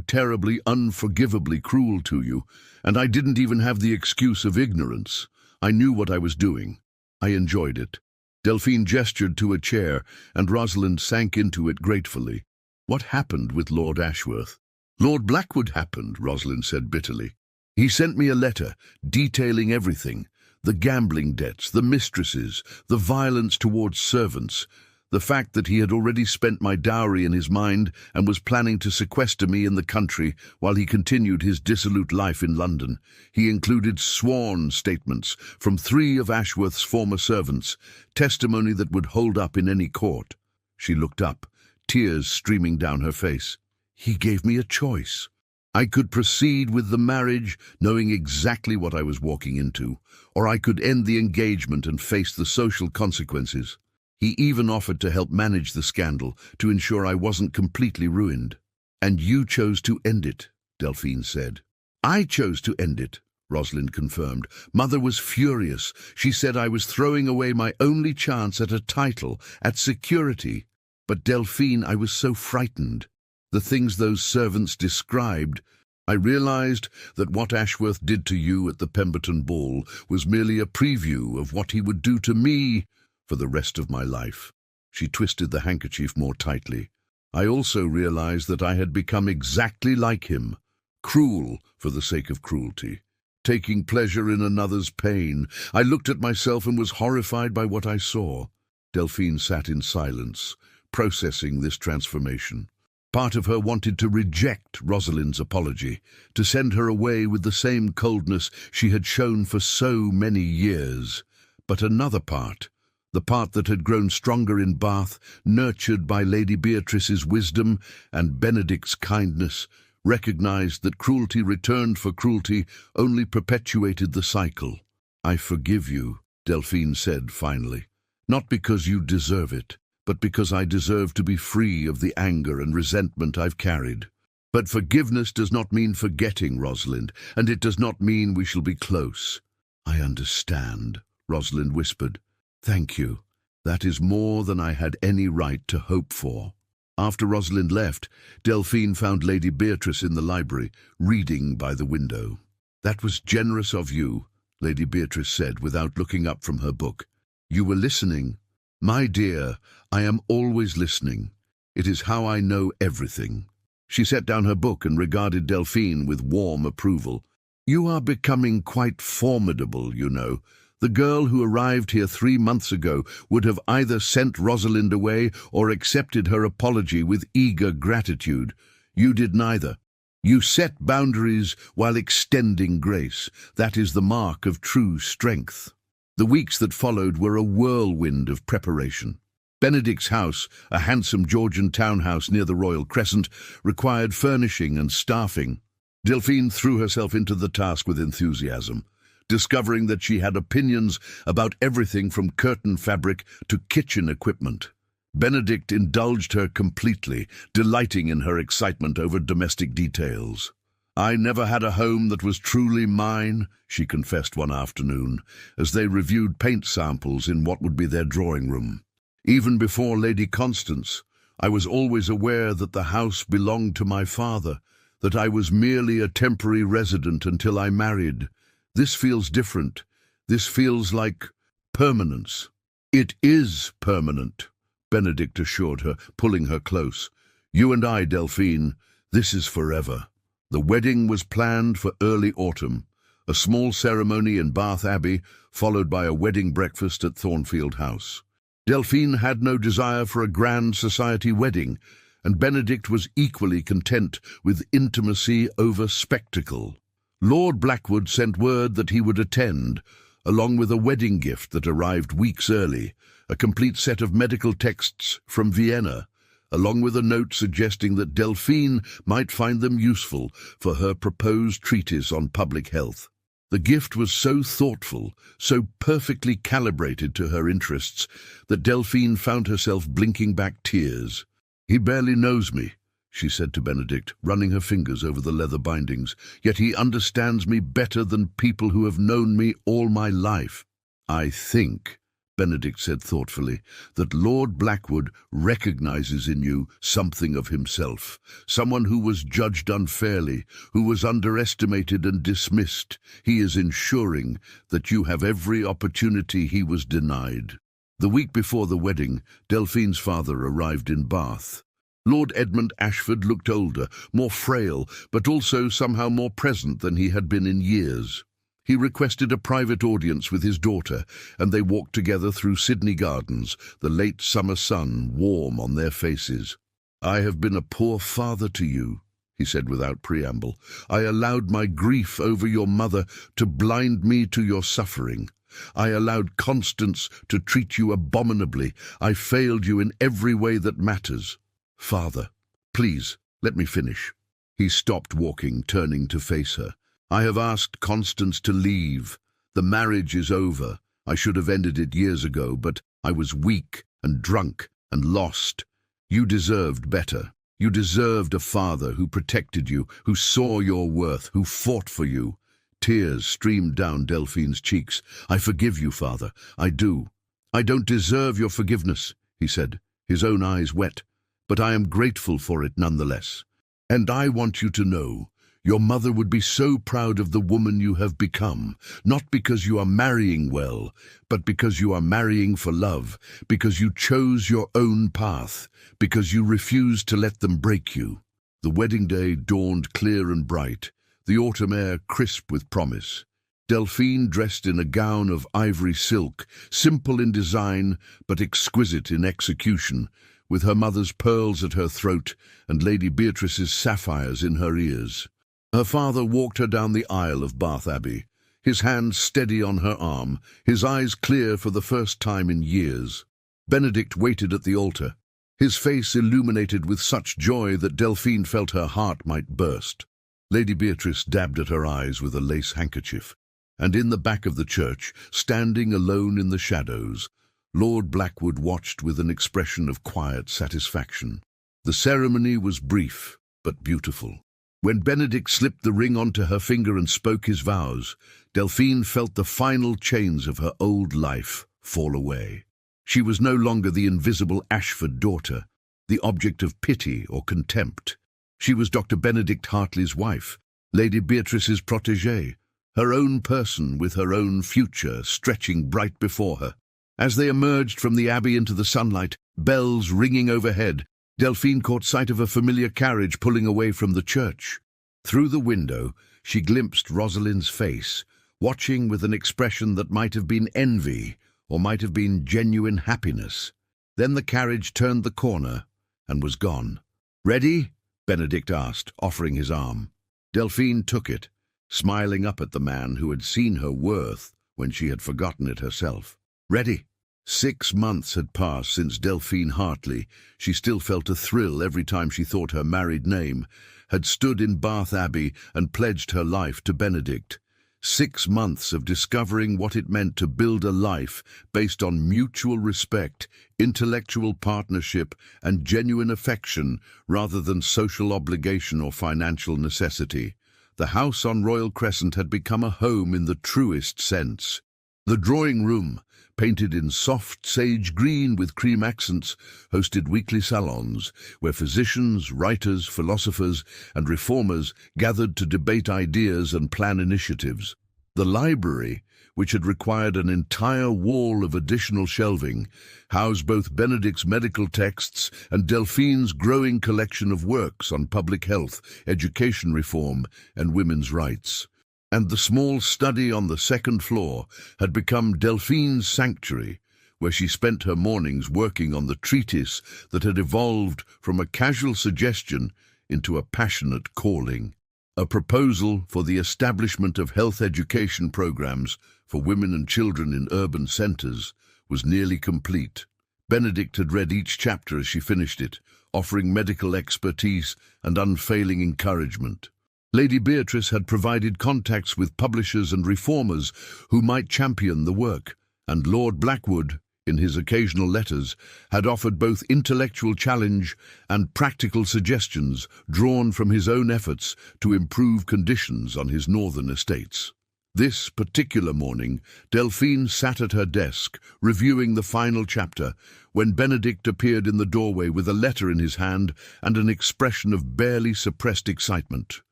A: terribly, unforgivably cruel to you, and I didn't even have the excuse of ignorance. I knew what I was doing. I enjoyed it." Delphine gestured to a chair, and Rosalind sank into it gratefully. "What happened with Lord Ashworth?" "Lord Blackwood happened," Rosalind said bitterly. "He sent me a letter detailing everything, the gambling debts, the mistresses, the violence towards servants, the fact that he had already spent my dowry in his mind and was planning to sequester me in the country while he continued his dissolute life in London. He included sworn statements from 3 of Ashworth's former servants, testimony that would hold up in any court." She looked up, tears streaming down her face. "He gave me a choice. I could proceed with the marriage, knowing exactly what I was walking into, or I could end the engagement and face the social consequences. He even offered to help manage the scandal, to ensure I wasn't completely ruined." "And you chose to end it," Delphine said. "I chose to end it," Rosalind confirmed. "Mother was furious. She said I was throwing away my only chance at a title, at security. But Delphine, I was so frightened. The things those servants described. I realized that what Ashworth did to you at the Pemberton ball was merely a preview of what he would do to me for the rest of my life." She twisted the handkerchief more tightly. "I also realized that I had become exactly like him, cruel for the sake of cruelty, taking pleasure in another's pain. I looked at myself and was horrified by what I saw." Delphine sat in silence, processing this transformation. Part of her wanted to reject Rosalind's apology, to send her away with the same coldness she had shown for so many years. But another part, the part that had grown stronger in Bath, nurtured by Lady Beatrice's wisdom and Benedict's kindness, recognized that cruelty returned for cruelty only perpetuated the cycle. "I forgive you," Delphine said finally, "not because you deserve it, but because I deserve to be free of the anger and resentment I've carried. But forgiveness does not mean forgetting, Rosalind, and it does not mean we shall be close." "I understand," Rosalind whispered. "Thank you. That is more than I had any right to hope for." After Rosalind left, Delphine found Lady Beatrice in the library, reading by the window. "That was generous of you," Lady Beatrice said without looking up from her book. "You were listening." "My dear, I am always listening. It is how I know everything." She set down her book and regarded Delphine with warm approval. "You are becoming quite formidable, you know. The girl who arrived here 3 months ago would have either sent Rosalind away or accepted her apology with eager gratitude. You did neither. You set boundaries while extending grace. That is the mark of true strength. The weeks that followed were a whirlwind of preparation. Benedict's house, a handsome Georgian townhouse near the Royal Crescent, required furnishing and staffing. Delphine threw herself into the task with enthusiasm, discovering that she had opinions about everything from curtain fabric to kitchen equipment. Benedict indulged her completely, delighting in her excitement over domestic details. "I never had a home that was truly mine," she confessed one afternoon, as they reviewed paint samples in what would be their drawing room. "Even before Lady Constance, I was always aware that the house belonged to my father, that I was merely a temporary resident until I married. This feels different. This feels like permanence." "It is permanent," Benedict assured her, pulling her close. "You and I, Delphine, this is forever." The wedding was planned for early autumn, a small ceremony in Bath Abbey, followed by a wedding breakfast at Thornfield House. Delphine had no desire for a grand society wedding, and Benedict was equally content with intimacy over spectacle. Lord Blackwood sent word that he would attend, along with a wedding gift that arrived weeks early, a complete set of medical texts from Vienna, along with a note suggesting that Delphine might find them useful for her proposed treatise on public health. The gift was so thoughtful, so perfectly calibrated to her interests, that Delphine found herself blinking back tears. "He barely knows me," she said to Benedict, running her fingers over the leather bindings, "yet he understands me better than people who have known me all my life." "I think," Benedict said thoughtfully, "that Lord Blackwood recognizes in you something of himself, someone who was judged unfairly, who was underestimated and dismissed. He is ensuring that you have every opportunity he was denied." The week before the wedding, Delphine's father arrived in Bath. Lord Edmund Ashford looked older, more frail, but also somehow more present than he had been in years. He requested a private audience with his daughter, and they walked together through Sydney Gardens, the late summer sun warm on their faces. "I have been a poor father to you," he said without preamble. "I allowed my grief over your mother to blind me to your suffering. I allowed Constance to treat you abominably. I failed you in every way that matters. Father, please, let me finish." He stopped walking, turning to face her. "I have asked Constance to leave. The marriage is over. I should have ended it years ago, but I was weak and drunk and lost. You deserved better. You deserved a father who protected you, who saw your worth, who fought for you." Tears streamed down Delphine's cheeks. "I forgive you, Father. I do." "I don't deserve your forgiveness," he said, his own eyes wet, "but I am grateful for it nonetheless. And I want you to know, your mother would be so proud of the woman you have become, not because you are marrying well, but because you are marrying for love, because you chose your own path, because you refused to let them break you." The wedding day dawned clear and bright, the autumn air crisp with promise. Delphine dressed in a gown of ivory silk, simple in design but exquisite in execution, with her mother's pearls at her throat and Lady Beatrice's sapphires in her ears. Her father walked her down the aisle of Bath Abbey, his hand steady on her arm, his eyes clear for the first time in years. Benedict waited at the altar, his face illuminated with such joy that Delphine felt her heart might burst. Lady Beatrice dabbed at her eyes with a lace handkerchief, and in the back of the church, standing alone in the shadows, Lord Blackwood watched with an expression of quiet satisfaction. The ceremony was brief, but beautiful. When Benedict slipped the ring onto her finger and spoke his vows, Delphine felt the final chains of her old life fall away. She was no longer the invisible Ashford daughter, the object of pity or contempt. She was Dr. Benedict Hartley's wife, Lady Beatrice's protégée, her own person with her own future stretching bright before her. As they emerged from the abbey into the sunlight, bells ringing overhead, Delphine caught sight of a familiar carriage pulling away from the church. Through the window, she glimpsed Rosalind's face, watching with an expression that might have been envy or might have been genuine happiness. Then the carriage turned the corner and was gone. "Ready?" Benedict asked, offering his arm. Delphine took it, smiling up at the man who had seen her worth when she had forgotten it herself. Ready? 6 months had passed since Delphine Hartley, she still felt a thrill every time she thought her married name, had stood in Bath Abbey and pledged her life to Benedict. 6 months of discovering what it meant to build a life based on mutual respect, intellectual partnership, and genuine affection rather than social obligation or financial necessity. The house on Royal Crescent had become a home in the truest sense. The drawing room, painted in soft sage green with cream accents, hosted weekly salons where physicians, writers, philosophers, and reformers gathered to debate ideas and plan initiatives. The library, which had required an entire wall of additional shelving, housed both Benedict's medical texts and Delphine's growing collection of works on public health, education reform, and women's rights. And the small study on the second floor had become Delphine's sanctuary, where she spent her mornings working on the treatise that had evolved from a casual suggestion into a passionate calling. A proposal for the establishment of health education programs for women and children in urban centers was nearly complete. Benedict had read each chapter as she finished it, offering medical expertise and unfailing encouragement. Lady Beatrice had provided contacts with publishers and reformers who might champion the work, and Lord Blackwood, in his occasional letters, had offered both intellectual challenge and practical suggestions drawn from his own efforts to improve conditions on his northern estates. This particular morning, Delphine sat at her desk, reviewing the final chapter, when Benedict appeared in the doorway with a letter in his hand and an expression of barely suppressed excitement.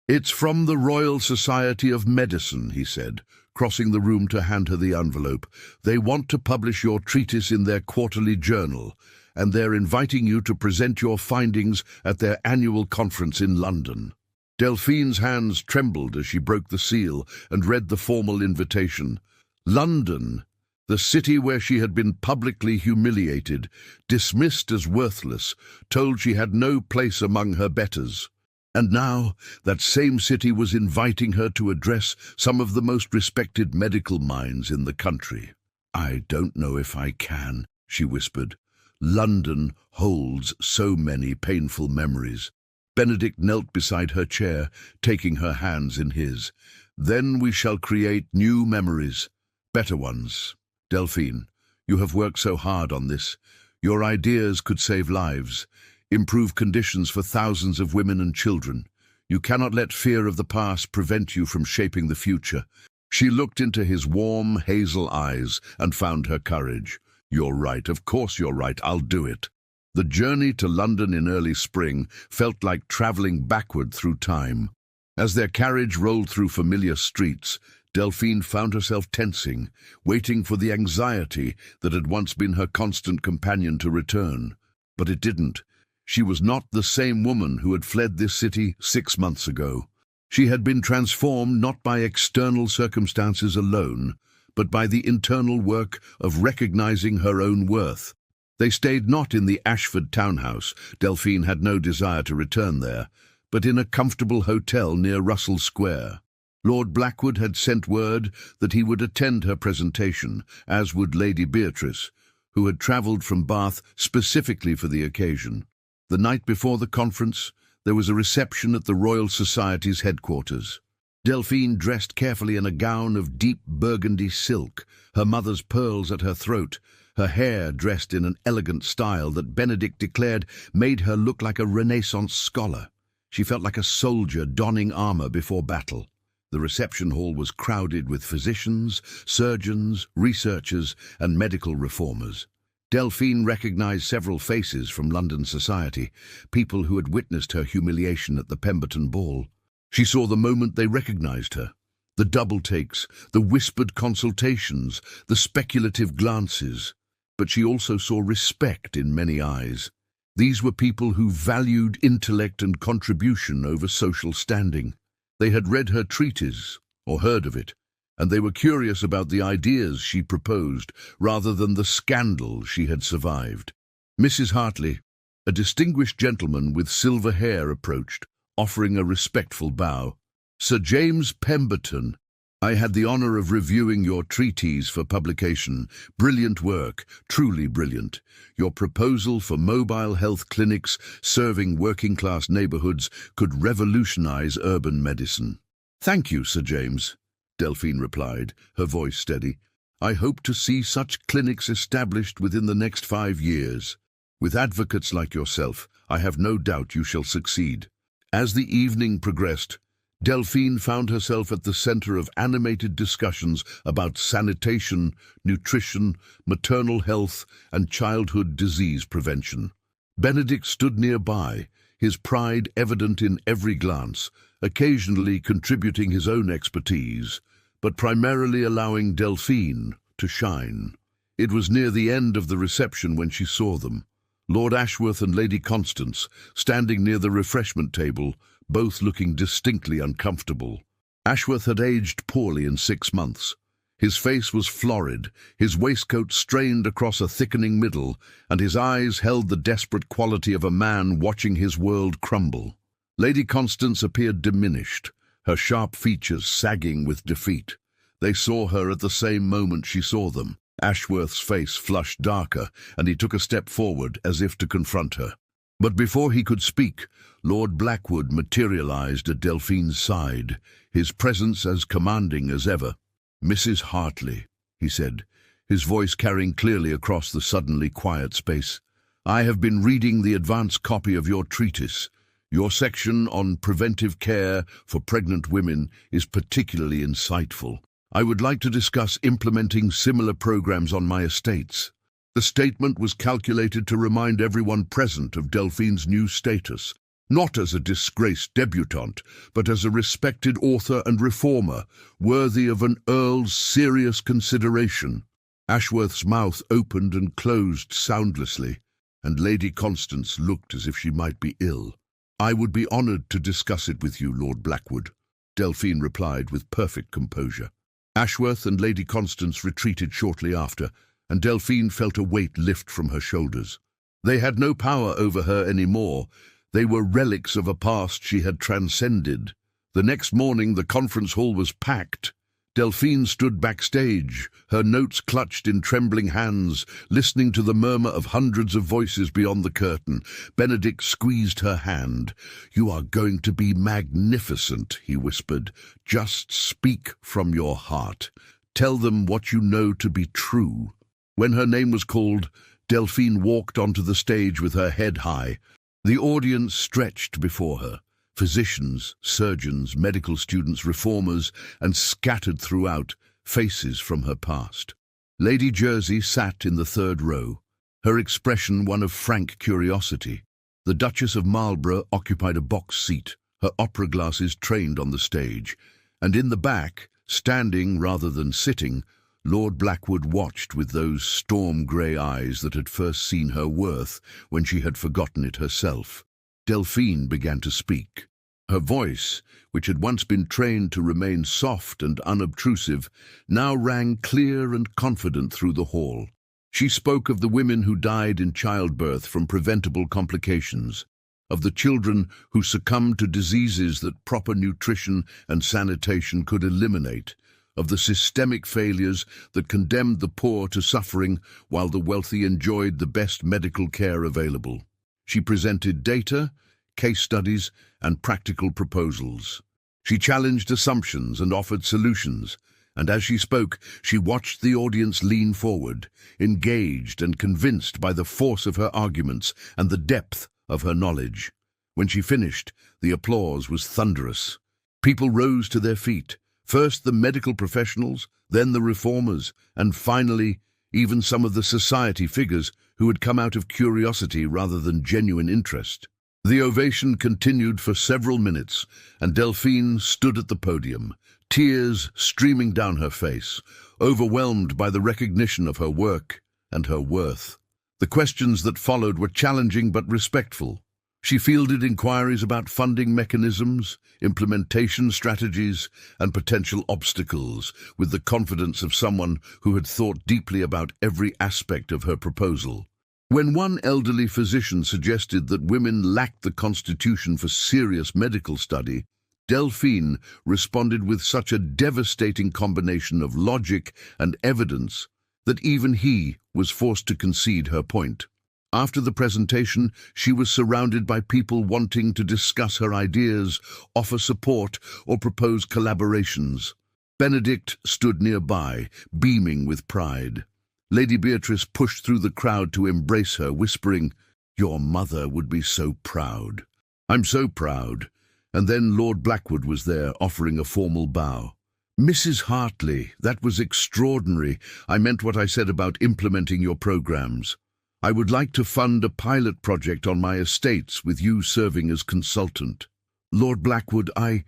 A: "It's from the Royal Society of Medicine," he said, crossing the room to hand her the envelope. "They want to publish your treatise in their quarterly journal, and they're inviting you to present your findings at their annual conference in London." Delphine's hands trembled as she broke the seal and read the formal invitation. London, the city where she had been publicly humiliated, dismissed as worthless, told she had no place among her betters. And now that same city was inviting her to address some of the most respected medical minds in the country. "I don't know if I can," she whispered. "London holds so many painful memories." Benedict knelt beside her chair, taking her hands in his. "Then we shall create new memories, better ones. Delphine, you have worked so hard on this. Your ideas could save lives, improve conditions for thousands of women and children. You cannot let fear of the past prevent you from shaping the future." She looked into his warm, hazel eyes and found her courage. "You're right, of course you're right, I'll do it." The journey to London in early spring felt like traveling backward through time. As their carriage rolled through familiar streets, Delphine found herself tensing, waiting for the anxiety that had once been her constant companion to return. But it didn't. She was not the same woman who had fled this city 6 months ago. She had been transformed not by external circumstances alone, but by the internal work of recognizing her own worth. They stayed not in the Ashford townhouse. Delphine had no desire to return there, but in a comfortable hotel near Russell Square. Lord Blackwood had sent word that he would attend her presentation, as would Lady Beatrice, who had travelled from Bath specifically for the occasion. The night before the conference, there was a reception at the Royal Society's headquarters. Delphine dressed carefully in a gown of deep burgundy silk, her mother's pearls at her throat, her hair dressed in an elegant style that Benedict declared made her look like a Renaissance scholar. She felt like a soldier donning armor before battle. The reception hall was crowded with physicians, surgeons, researchers, and medical reformers. Delphine recognized several faces from London society, people who had witnessed her humiliation at the Pemberton ball. She saw the moment they recognized her. The double takes, the whispered consultations, the speculative glances. But she also saw respect in many eyes. These were people who valued intellect and contribution over social standing. They had read her treatise, or heard of it, and they were curious about the ideas she proposed rather than the scandal she had survived. "Mrs. Hartley," A distinguished gentleman with silver hair approached, offering a respectful bow. "Sir James Pemberton, I had the honor of reviewing your treatise for publication. Brilliant work, truly brilliant. Your proposal for mobile health clinics serving working-class neighborhoods could revolutionize urban medicine." "Thank you, Sir James," Delphine replied, her voice steady. "I hope to see such clinics established within the next 5 years. With advocates like yourself, I have no doubt you shall succeed." As the evening progressed, Delphine found herself at the center of animated discussions about sanitation, nutrition, maternal health, and childhood disease prevention. Benedict stood nearby, his pride evident in every glance, occasionally contributing his own expertise, but primarily allowing Delphine to shine. It was near the end of the reception when she saw them. Lord Ashworth and Lady Constance, standing near the refreshment table, both looking distinctly uncomfortable. Ashworth had aged poorly in 6 months. His face was florid, his waistcoat strained across a thickening middle, and his eyes held the desperate quality of a man watching his world crumble. Lady Constance appeared diminished, her sharp features sagging with defeat. They saw her at the same moment she saw them. Ashworth's face flushed darker, and he took a step forward as if to confront her. But before he could speak, Lord Blackwood materialized at Delphine's side, his presence as commanding as ever. "Mrs. Hartley," he said, his voice carrying clearly across the suddenly quiet space, "I have been reading the advance copy of your treatise. Your section on preventive care for pregnant women is particularly insightful. I would like to discuss implementing similar programs on my estates." The statement was calculated to remind everyone present of Delphine's new status, not as a disgraced debutante, but as a respected author and reformer, worthy of an Earl's serious consideration. Ashworth's mouth opened and closed soundlessly, and Lady Constance looked as if she might be ill. "I would be honored to discuss it with you, Lord Blackwood," Delphine replied with perfect composure. Ashworth and Lady Constance retreated shortly after, and Delphine felt a weight lift from her shoulders. They had no power over her anymore. They were relics of a past she had transcended. The next morning the conference hall was packed. Delphine stood backstage, her notes clutched in trembling hands, listening to the murmur of hundreds of voices beyond the curtain. Benedict squeezed her hand. "You are going to be magnificent," he whispered. "Just speak from your heart. Tell them what you know to be true." When her name was called, Delphine walked onto the stage with her head high. The audience stretched before her. Physicians, surgeons, medical students, reformers, and scattered throughout, faces from her past. Lady Jersey sat in the 3rd row, her expression one of frank curiosity. The Duchess of Marlborough occupied a box seat, her opera glasses trained on the stage, and in the back, standing rather than sitting, Lord Blackwood watched with those storm-grey eyes that had first seen her worth when she had forgotten it herself. Delphine began to speak. Her voice, which had once been trained to remain soft and unobtrusive, now rang clear and confident through the hall. She spoke of the women who died in childbirth from preventable complications, of the children who succumbed to diseases that proper nutrition and sanitation could eliminate, of the systemic failures that condemned the poor to suffering while the wealthy enjoyed the best medical care available. She presented data, case studies, and practical proposals. She challenged assumptions and offered solutions, and as she spoke, she watched the audience lean forward, engaged and convinced by the force of her arguments and the depth of her knowledge. When she finished, the applause was thunderous. People rose to their feet, first the medical professionals, then the reformers, and finally, even some of the society figures who had come out of curiosity rather than genuine interest. The ovation continued for several minutes, and Delphine stood at the podium, tears streaming down her face, overwhelmed by the recognition of her work and her worth. The questions that followed were challenging but respectful. She fielded inquiries about funding mechanisms, implementation strategies, and potential obstacles, with the confidence of someone who had thought deeply about every aspect of her proposal. When one elderly physician suggested that women lacked the constitution for serious medical study, Delphine responded with such a devastating combination of logic and evidence that even he was forced to concede her point. After the presentation, she was surrounded by people wanting to discuss her ideas, offer support, or propose collaborations. Benedict stood nearby, beaming with pride. Lady Beatrice pushed through the crowd to embrace her, whispering, "Your mother would be so proud." "I'm so proud." And then Lord Blackwood was there, offering a formal bow. "Mrs. Hartley, that was extraordinary. I meant what I said about implementing your programs. I would like to fund a pilot project on my estates with you serving as consultant." "Lord Blackwood, I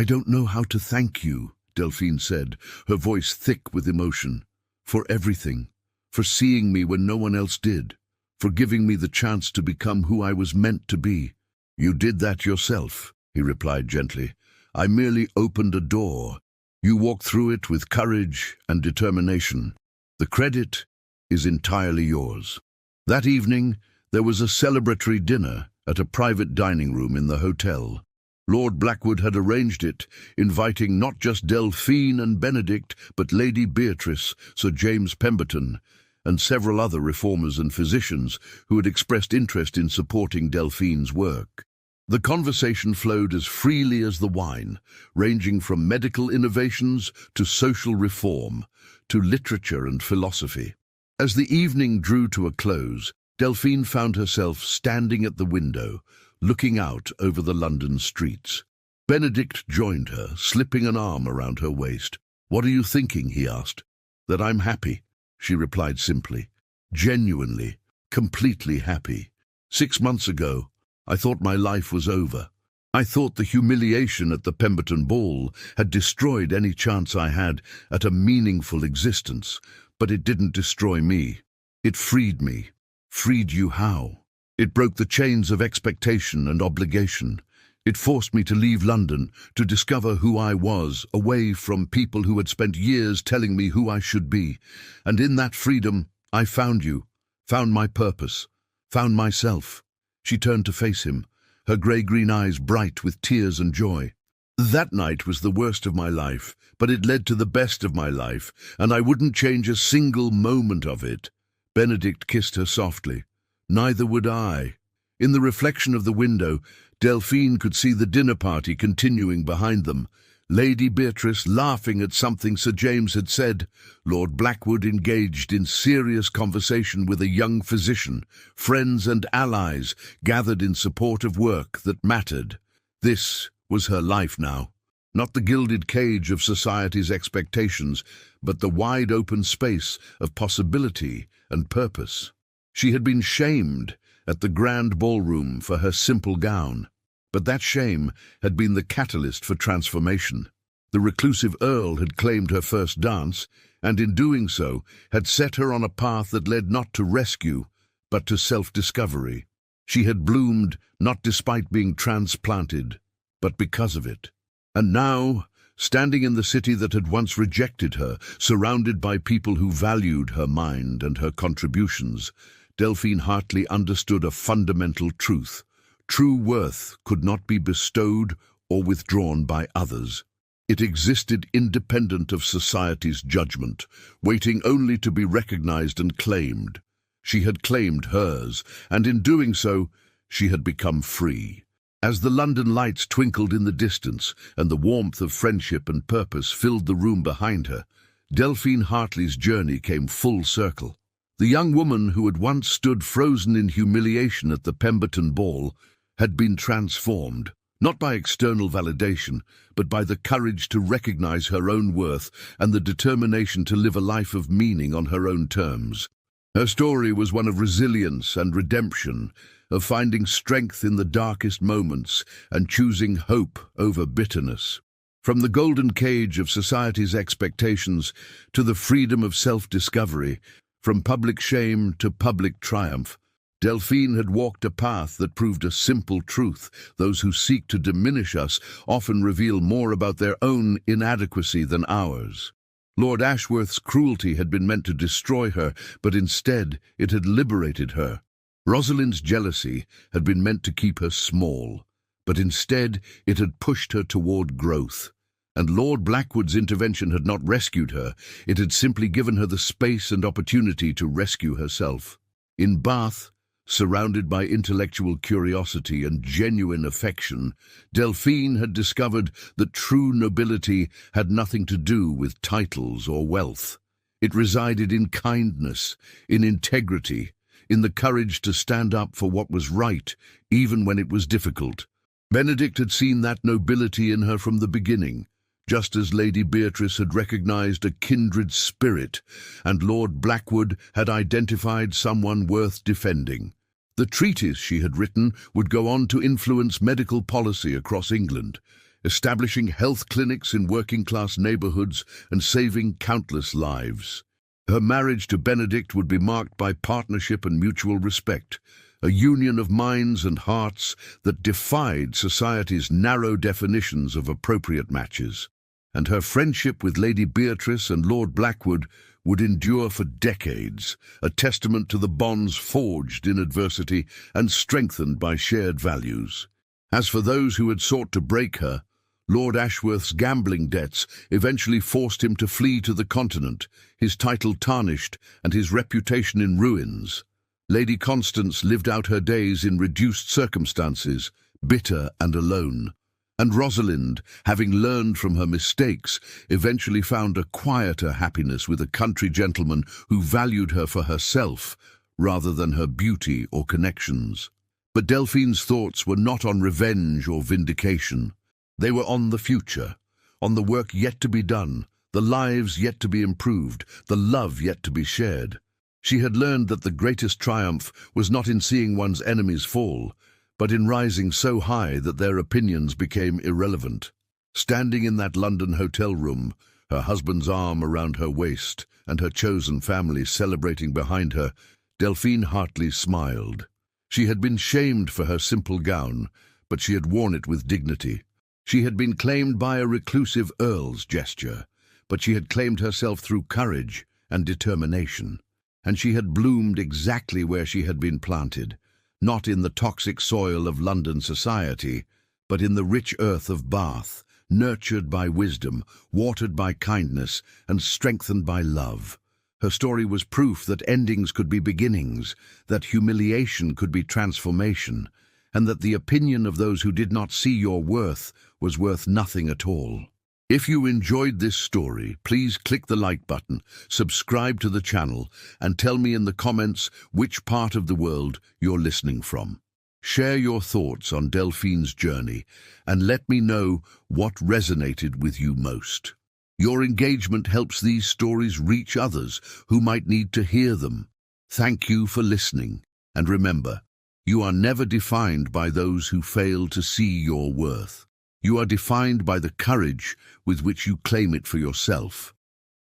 A: don't know how to thank you," Delphine said, her voice thick with emotion. "For everything. For seeing me when no one else did. For giving me the chance to become who I was meant to be." "You did that yourself," he replied gently. "I merely opened a door. You walked through it with courage and determination. The credit is entirely yours." That evening, there was a celebratory dinner at a private dining room in the hotel. Lord Blackwood had arranged it, inviting not just Delphine and Benedict, but Lady Beatrice, Sir James Pemberton, and several other reformers and physicians who had expressed interest in supporting Delphine's work. The conversation flowed as freely as the wine, ranging from medical innovations to social reform, to literature and philosophy. As the evening drew to a close, Delphine found herself standing at the window, looking out over the London streets. Benedict joined her, slipping an arm around her waist. "What are you thinking?" he asked. "That I'm happy," she replied simply. "Genuinely, completely happy. 6 months ago, I thought my life was over. I thought the humiliation at the Pemberton ball had destroyed any chance I had at a meaningful existence, but it didn't destroy me. It freed me." "Freed you how?" "It broke the chains of expectation and obligation. It forced me to leave London, to discover who I was, away from people who had spent years telling me who I should be. And in that freedom, I found you, found my purpose, found myself." She turned to face him, her grey-green eyes bright with tears and joy. "That night was the worst of my life, but it led to the best of my life, and I wouldn't change a single moment of it." Benedict kissed her softly. "Neither would I." In the reflection of the window, Delphine could see the dinner party continuing behind them. Lady Beatrice laughing at something Sir James had said, Lord Blackwood engaged in serious conversation with a young physician, friends and allies gathered in support of work that mattered. This was her life now. Not the gilded cage of society's expectations, but the wide-open space of possibility and purpose. She had been shamed at the grand ballroom for her simple gown, but that shame had been the catalyst for transformation. The reclusive Earl had claimed her first dance, and in doing so had set her on a path that led not to rescue, but to self-discovery. She had bloomed not despite being transplanted, but because of it. And now, standing in the city that had once rejected her, surrounded by people who valued her mind and her contributions, Delphine Hartley understood a fundamental truth. True worth could not be bestowed or withdrawn by others. It existed independent of society's judgment, waiting only to be recognized and claimed. She had claimed hers, and in doing so, she had become free. As the London lights twinkled in the distance and the warmth of friendship and purpose filled the room behind her, Delphine Hartley's journey came full circle. The young woman who had once stood frozen in humiliation at the Pemberton ball had been transformed, not by external validation, but by the courage to recognize her own worth and the determination to live a life of meaning on her own terms. Her story was one of resilience and redemption, of finding strength in the darkest moments and choosing hope over bitterness. From the golden cage of society's expectations to the freedom of self-discovery, from public shame to public triumph, Delphine had walked a path that proved a simple truth. Those who seek to diminish us often reveal more about their own inadequacy than ours. Lord Ashworth's cruelty had been meant to destroy her, but instead it had liberated her. Rosalind's jealousy had been meant to keep her small, but instead it had pushed her toward growth. And Lord Blackwood's intervention had not rescued her, it had simply given her the space and opportunity to rescue herself. In Bath, surrounded by intellectual curiosity and genuine affection, Delphine had discovered that true nobility had nothing to do with titles or wealth. It resided in kindness, in integrity, in the courage to stand up for what was right, even when it was difficult. Benedict had seen that nobility in her from the beginning, just as Lady Beatrice had recognized a kindred spirit, and Lord Blackwood had identified someone worth defending. The treatise she had written would go on to influence medical policy across England, establishing health clinics in working-class neighborhoods and saving countless lives. Her marriage to Benedict would be marked by partnership and mutual respect, a union of minds and hearts that defied society's narrow definitions of appropriate matches. And her friendship with Lady Beatrice and Lord Blackwood would endure for decades, a testament to the bonds forged in adversity and strengthened by shared values. As for those who had sought to break her, Lord Ashworth's gambling debts eventually forced him to flee to the continent, his title tarnished and his reputation in ruins. Lady Constance lived out her days in reduced circumstances, bitter and alone. And Rosalind, having learned from her mistakes, eventually found a quieter happiness with a country gentleman who valued her for herself rather than her beauty or connections. But Delphine's thoughts were not on revenge or vindication. They were on the future, on the work yet to be done, the lives yet to be improved, the love yet to be shared. She had learned that the greatest triumph was not in seeing one's enemies fall, but in rising so high that their opinions became irrelevant. Standing in that London hotel room, her husband's arm around her waist and her chosen family celebrating behind her, Delphine Hartley smiled. She had been shamed for her simple gown, but she had worn it with dignity. She had been claimed by a reclusive Earl's gesture, but she had claimed herself through courage and determination. And she had bloomed exactly where she had been planted, not in the toxic soil of London society, but in the rich earth of Bath, nurtured by wisdom, watered by kindness, and strengthened by love. Her story was proof that endings could be beginnings, that humiliation could be transformation, and that the opinion of those who did not see your worth was worth nothing at all. If you enjoyed this story, please click the like button, subscribe to the channel, and tell me in the comments which part of the world you're listening from. Share your thoughts on Delphine's journey, and let me know what resonated with you most. Your engagement helps these stories reach others who might need to hear them. Thank you for listening, and remember, you are never defined by those who fail to see your worth. You are defined by the courage with which you claim it for yourself.